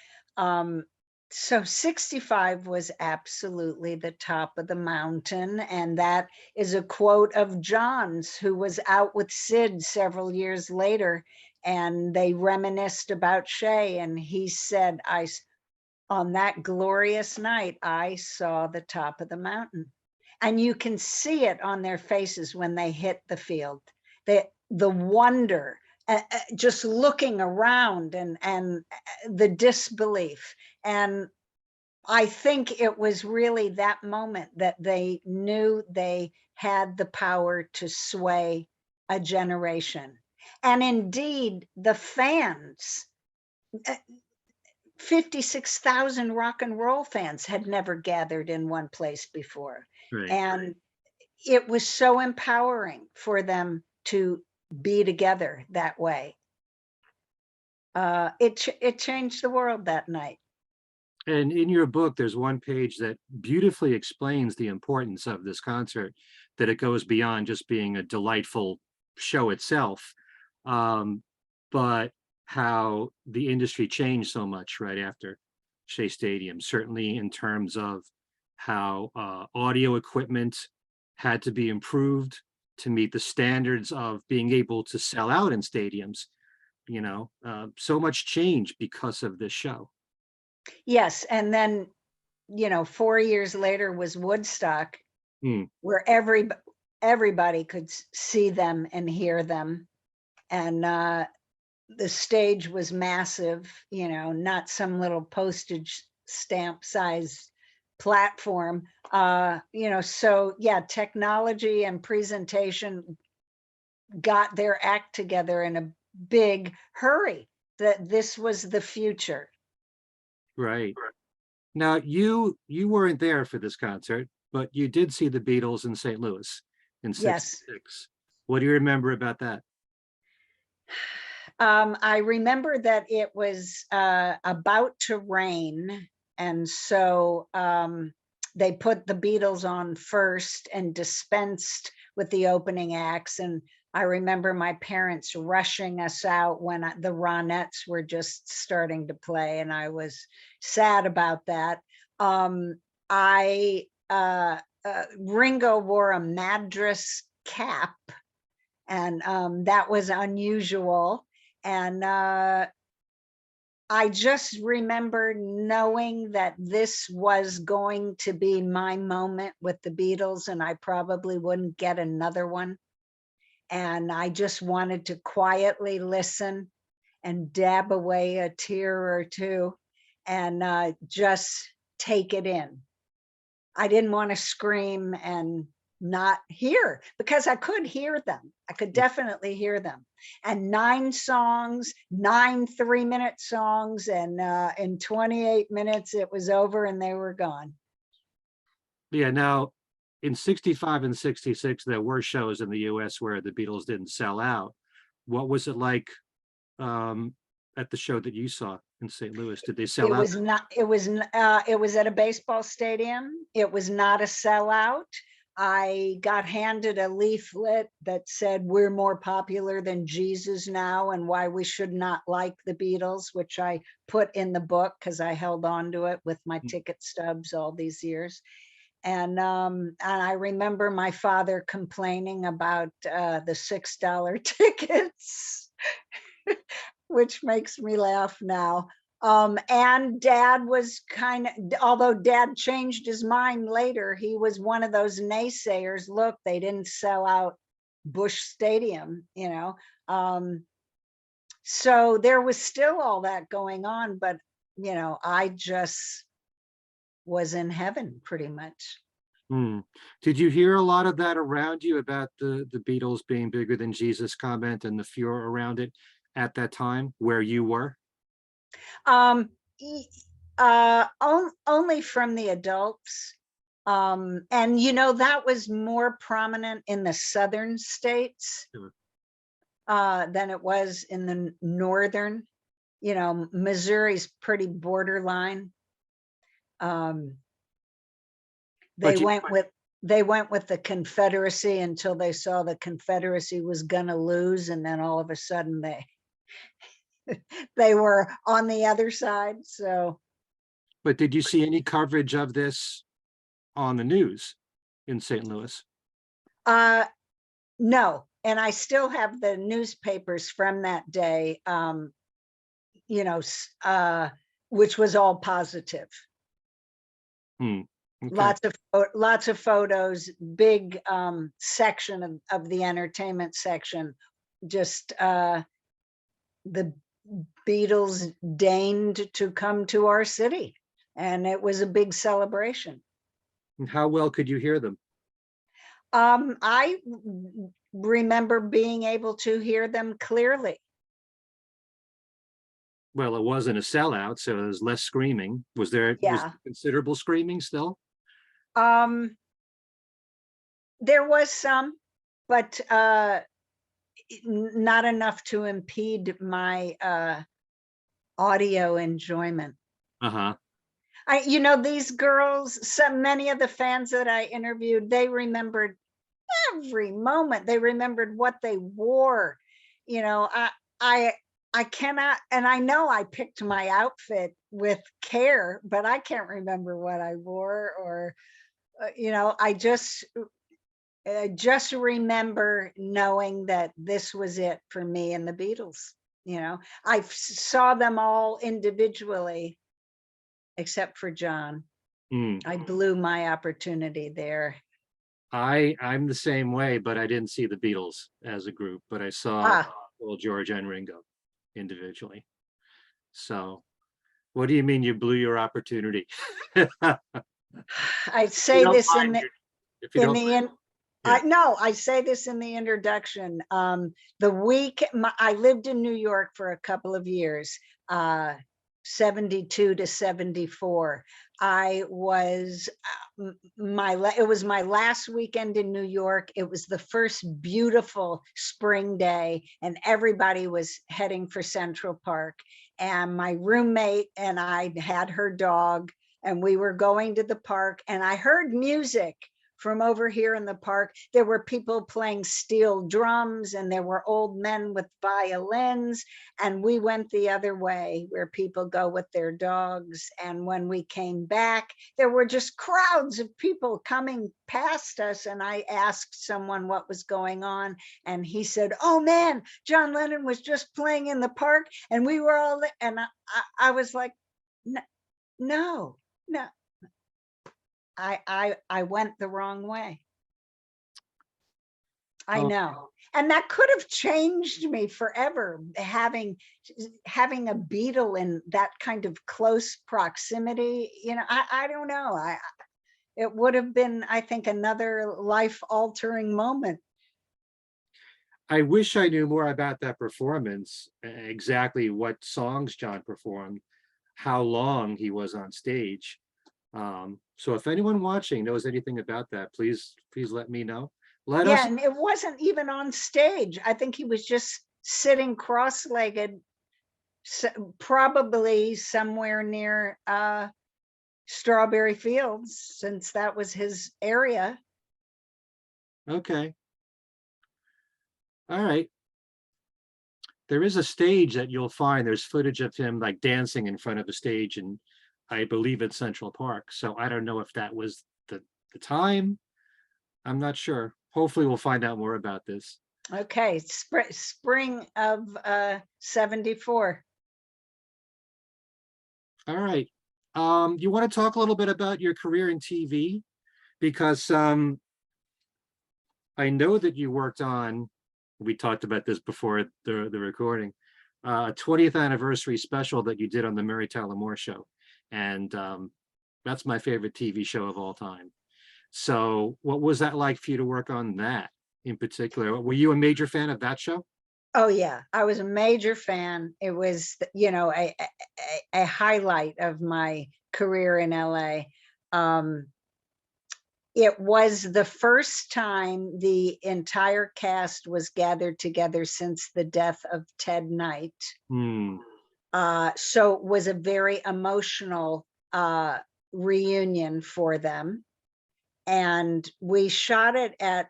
So 65 was absolutely the top of the mountain. And that is a quote of John's, who was out with Sid several years later, and they reminisced about Shea. And he said, on that glorious night, I saw the top of the mountain. And you can see it on their faces when they hit the field. The wonder, just looking around, and the disbelief. And I think it was really that moment that they knew they had the power to sway a generation. And indeed, the fans, 56,000 rock and roll fans had never gathered in one place before. Right. And it was so empowering for them to be together that way. It changed the world that night. And in your book, there's one page that beautifully explains the importance of this concert, that it goes beyond just being a delightful show itself, but how the industry changed so much right after Shea Stadium, certainly in terms of how audio equipment had to be improved to meet the standards of being able to sell out in stadiums. So much change because of this show. Yes, and then 4 years later was Woodstock, where everybody could see them and hear them, and the stage was massive, not some little postage stamp size platform. So yeah, technology and presentation got their act together in a big hurry, that this was the future. Right. Now, you weren't there for this concert, but you did see the Beatles in St. Louis in Yes. 66. What do you remember about that? I remember that it was about to rain, and so they put the Beatles on first and dispensed with the opening acts. And I remember my parents rushing us out when the Ronettes were just starting to play, and I was sad about that. Ringo wore a Madras cap, and that was unusual. And I just remember knowing that this was going to be my moment with the Beatles, and I probably wouldn't get another one. And I just wanted to quietly listen and dab away a tear or two, and just take it in. I didn't want to scream and not hear, because I could hear them. I could definitely hear them. And 9 songs, 9 3-minute songs, and in 28 minutes it was over and they were gone. Yeah, now in 65 and 66, there were shows in the US where the Beatles didn't sell out. What was it like at the show that you saw in St. Louis? Did they It sell out? was not, it was at a baseball stadium. It was not a sellout. I got handed a leaflet that said, "We're more popular than Jesus now, and why we should not like the Beatles," which I put in the book because I held on to it with my ticket stubs all these years. And I remember my father complaining about the $6 tickets, which makes me laugh now. And Dad was although Dad changed his mind later, he was one of those naysayers. Look, they didn't sell out Busch Stadium, you know. So there was still all that going on, but, you know, I just was in heaven pretty much. Did you hear a lot of that around you about the Beatles being bigger than Jesus comment and the furor around it at that time where you were? Only from the adults. And you know, that was more prominent in the southern states than it was in the northern. You know, Missouri's pretty borderline. They went with the Confederacy until they saw the Confederacy was gonna lose, and then all of a sudden they were on the other side. So, But did you see any coverage of this on the news in St. Louis? no, and I still have the newspapers from that day. You know, which was all positive. Okay. Lots of photos, big section of the entertainment section. Just the Beatles deigned to come to our city, and it was a big celebration. And how well could you hear them? I remember being able to hear them clearly. Well, it wasn't a sellout, so there was less screaming. Was there considerable screaming still? There was some, but not enough to impede my audio enjoyment. You know, these girls, many of the fans that I interviewed, they remembered every moment. They remembered what they wore. You know, I cannot, and I know I picked my outfit with care, but I can't remember what I wore, or you know, I just remember knowing that this was it for me and the Beatles. You know, I saw them all individually, except for John. I blew my opportunity there. I'm the same way, but I didn't see the Beatles as a group, but I saw Paul, George, and Ringo individually. So what do you mean you blew your opportunity? I say this I say this in the introduction. The week I lived in New York for a couple of years, 72 to 74. I was it was my last weekend in New York. It was the first beautiful spring day, and everybody was heading for Central Park. And my roommate and I had her dog, and we were going to the park, and I heard music from over here in the park. There were people playing steel drums, and there were old men with violins, and we went the other way where people go with their dogs. And when we came back, there were just crowds of people coming past us, and I asked someone what was going on, and he said, "Oh man, John Lennon was just playing in the park, and we were all," and I was like, no. I went the wrong way. I know. And that could have changed me forever, having a Beatle in that kind of close proximity. You know, I don't know. It would have been, I think, another life-altering moment. I wish I knew more about that performance, exactly what songs John performed, how long he was on stage. So if anyone watching knows anything about that, please let me know. Let us. And it wasn't even on stage. I think he was just sitting cross-legged probably somewhere near Strawberry Fields, since that was his area. Okay. All right. There is a stage that you'll find there's footage of him like dancing in front of the stage, and I believe it's Central Park. So I don't know if that was the time. I'm not sure. Hopefully we'll find out more about this. Okay, spring of 74. All right. You want to talk a little bit about your career in TV? Because I know that you worked on, we talked about this before the recording, 20th anniversary special that you did on the Mary Tyler Moore Show. And that's my favorite TV show of all time. So what was that like for you to work on that in particular? Were you a major fan of that show? Oh yeah, I was a major fan. It was, you know, a highlight of my career in LA. It was the first time the entire cast was gathered together since the death of Ted Knight. So it was a very emotional reunion for them. And we shot it at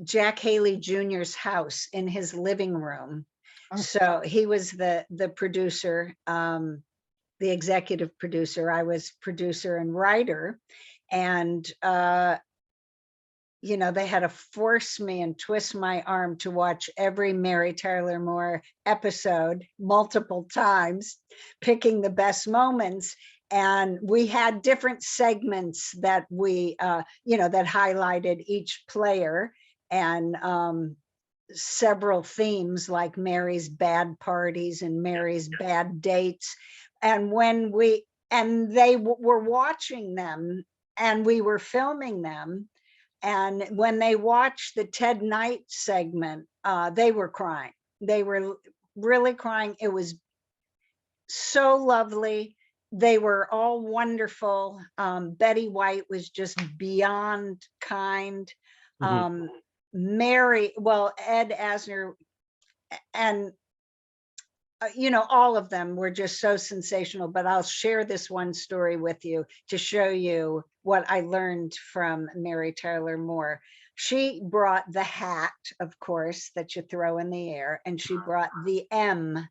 Jack Haley Jr.'s house in his living room. Oh. So he was the producer, the executive producer. I was producer and writer. And, you know, they had to force me and twist my arm to watch every Mary Tyler Moore episode multiple times, picking the best moments. And we had different segments that we, you know, that highlighted each player, and several themes like Mary's bad parties and Mary's bad dates. And when they were watching them and we were filming them, and when they watched the Ted Knight segment, they were crying. They were really crying. It was so lovely. They were all wonderful. Betty White was just beyond kind. Mary, well, Ed Asner, and you know, all of them were just so sensational. But I'll share this one story with you to show you what I learned from Mary Tyler Moore. She brought the hat, of course, that you throw in the air, and she brought the M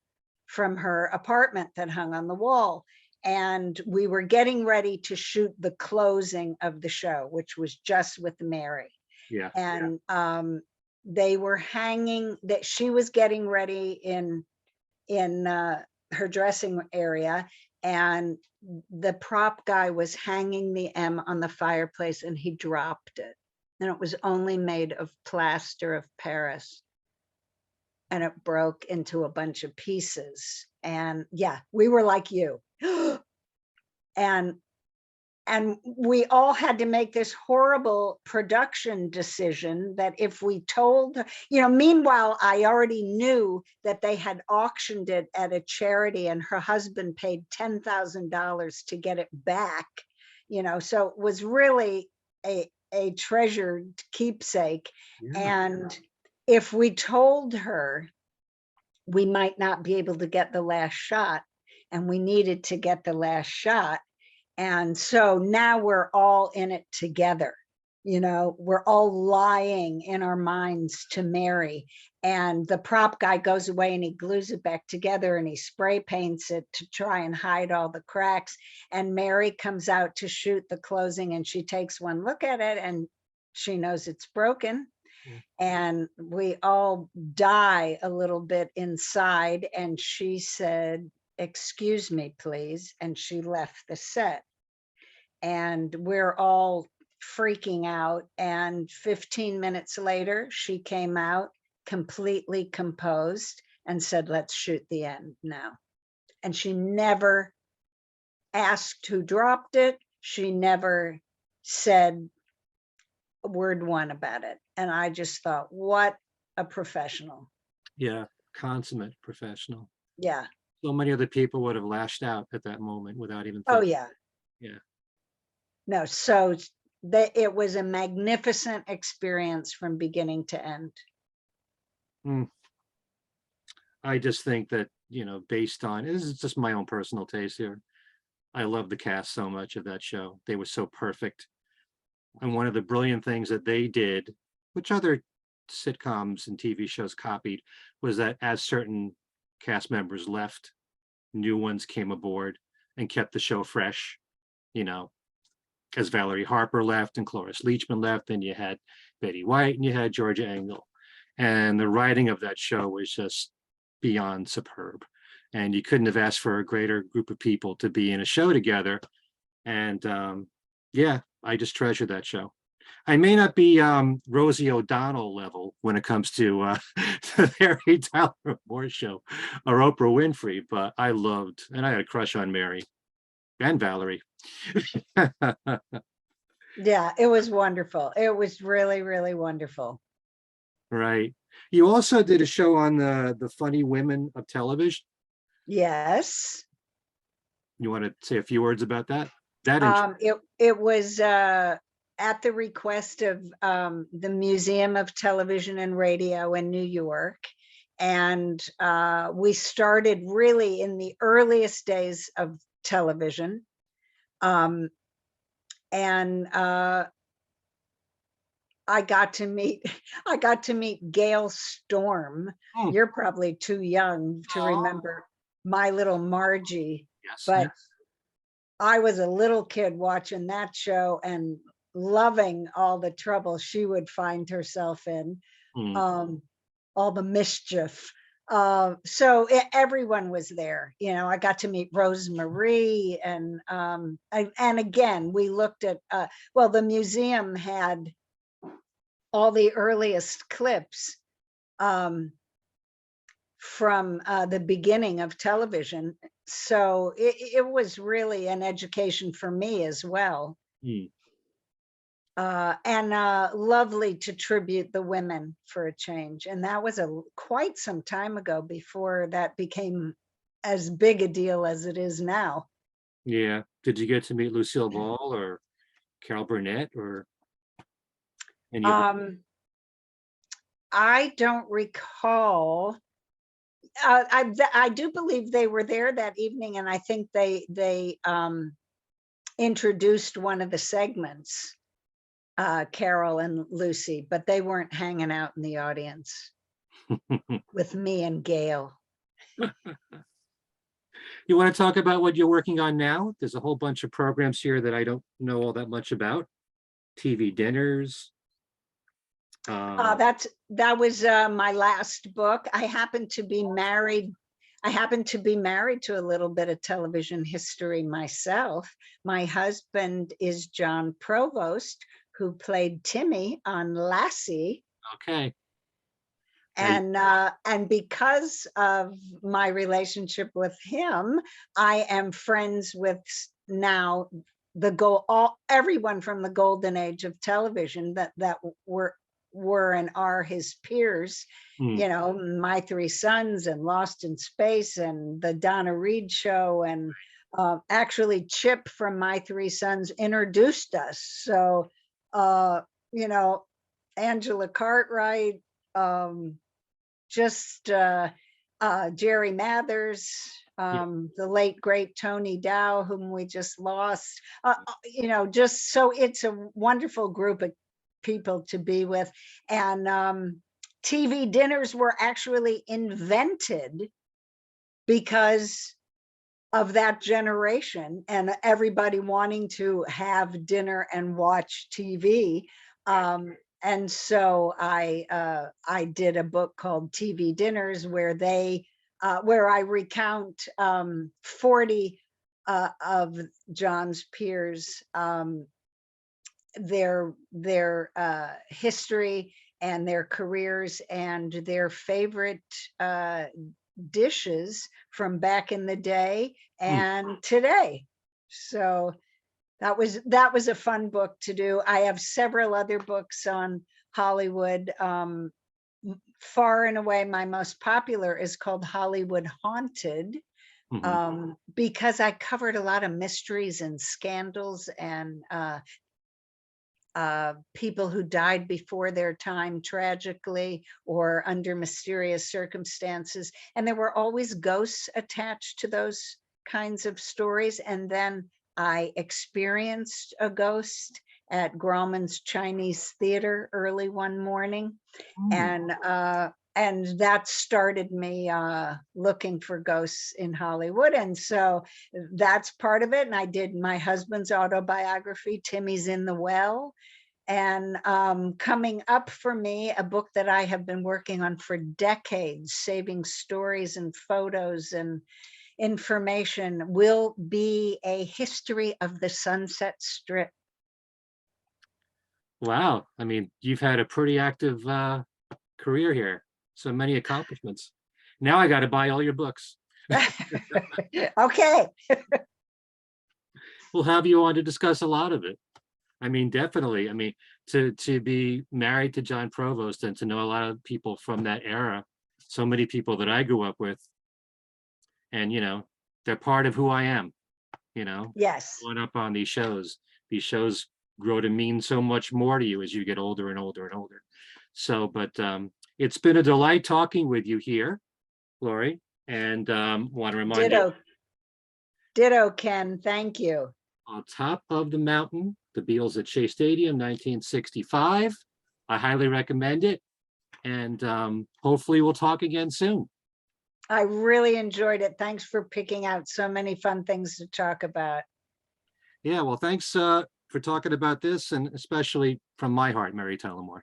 from her apartment that hung on the wall. And we were getting ready to shoot the closing of the show, which was just with Mary. Yeah. And they were hanging, that she was getting ready in her dressing area, and the prop guy was hanging the M on the fireplace, and he dropped it. And it was only made of plaster of Paris. And it broke into a bunch of pieces. And yeah, we were like you. And we all had to make this horrible production decision that if we told, you know, meanwhile, I already knew that they had auctioned it at a charity, and her husband paid $10,000 to get it back, you know, so it was really a treasured keepsake. Yeah. And if we told her, we might not be able to get the last shot, and we needed to get the last shot. And so now we're all in it together. You know, we're all lying in our minds to Mary, and the prop guy goes away and he glues it back together and he spray paints it to try and hide all the cracks. And Mary comes out to shoot the closing, and she takes one look at it and she knows it's broken. And we all die a little bit inside. And she said, "Excuse me, please." And she left the set. And we're all freaking out. And 15 minutes later, she came out completely composed and said, "Let's shoot the end now." And she never asked who dropped it. She never said word one about it. And I just thought, what a professional. Yeah, consummate professional. Yeah. So many other people would have lashed out at that moment without even thinking. Oh yeah. Yeah. No, so it was a magnificent experience from beginning to end. I just think that based on, this is just my own personal taste here. I love the cast so much of that show. They were so perfect. And one of the brilliant things that they did, which other sitcoms and TV shows copied, was that as certain cast members left, new ones came aboard and kept the show fresh. As Valerie Harper left and Cloris Leachman left, and you had Betty White and you had Georgia Engel. And the writing of that show was just beyond superb. And you couldn't have asked for a greater group of people to be in a show together. And yeah, I just treasure that show. I may not be Rosie O'Donnell level when it comes to the Mary Tyler Moore Show or Oprah Winfrey, but I loved, and I had a crush on Mary and Valerie. Yeah, it was wonderful. It was really, really wonderful. Right. You also did a show on the funny women of television. Yes. You want to say a few words about that? It was at the request of the Museum of Television and Radio in New York. And we started really in the earliest days of television. I got to meet Gail Storm. You're probably too young to remember My Little Margie. Yes, but yes. I was a little kid watching that show and loving all the trouble she would find herself in, all the mischief. So everyone was there. I got to meet Rosemarie, and again, we looked at, the museum had all the earliest clips from the beginning of television. So it was really an education for me as well. And lovely to tribute the women for a change. And that was quite some time ago before that became as big a deal as it is now. Yeah. Did you get to meet Lucille Ball or Carol Burnett or any of them? I don't recall. I do believe they were there that evening, and I think they introduced one of the segments, Carol and Lucy, but they weren't hanging out in the audience with me and Gail. You want to talk about what you're working on now? There's a whole bunch of programs here that I don't know all that much about. TV dinners. That was my last book. I happen to be married to a little bit of television history myself. My husband is Jon Provost, who played Timmy on Lassie. Okay. And because of my relationship with him, I am friends with now everyone from the golden age of television that were and are his peers. My Three Sons and Lost in Space and the Donna Reed Show, and actually Chip from My Three Sons introduced us. So Angela Cartwright, Jerry Mathers, the late great Tony Dow, whom we just lost. Just so it's a wonderful group of people to be with. And TV dinners were actually invented because of that generation and everybody wanting to have dinner and watch TV. And so I did a book called TV Dinners, where I recount 40 of Jon's peers, their history and their careers and their favorite dishes from back in the day and today. So that was a fun book to do. I have several other books on Hollywood. Far and away, my most popular is called Hollywood Haunted, because I covered a lot of mysteries and scandals and people who died before their time tragically or under mysterious circumstances. And there were always ghosts attached to those kinds of stories. And then I experienced a ghost at Grauman's Chinese Theater early one morning. And that started me looking for ghosts in Hollywood. And so that's part of it. And I did my husband's autobiography, Timmy's in the Well. And coming up for me, a book that I have been working on for decades, saving stories and photos and information, will be a history of the Sunset Strip. Wow. I mean, you've had a pretty active career here. So many accomplishments. Now I got to buy all your books. Okay. We'll have you on to discuss a lot of it. I mean, definitely. I mean, to be married to Jon Provost and to know a lot of people from that era, so many people that I grew up with, and, you know, they're part of who I am, you know, Yes. going up on these shows. These shows grow to mean so much more to you as you get older and older and older. So, but it's been a delight talking with you here, Laurie, and want to remind you, Ditto, Ken. Thank you. On Top of the Mountain, the Beatles at Shea Stadium, 1965. I highly recommend it. And hopefully we'll talk again soon. I really enjoyed it. Thanks for picking out so many fun things to talk about. Yeah, well, thanks for talking about this, and especially from my heart, Mary Tullamore.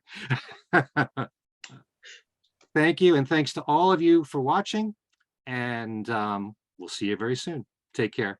Thank you, and thanks to all of you for watching, and we'll see you very soon. Take care.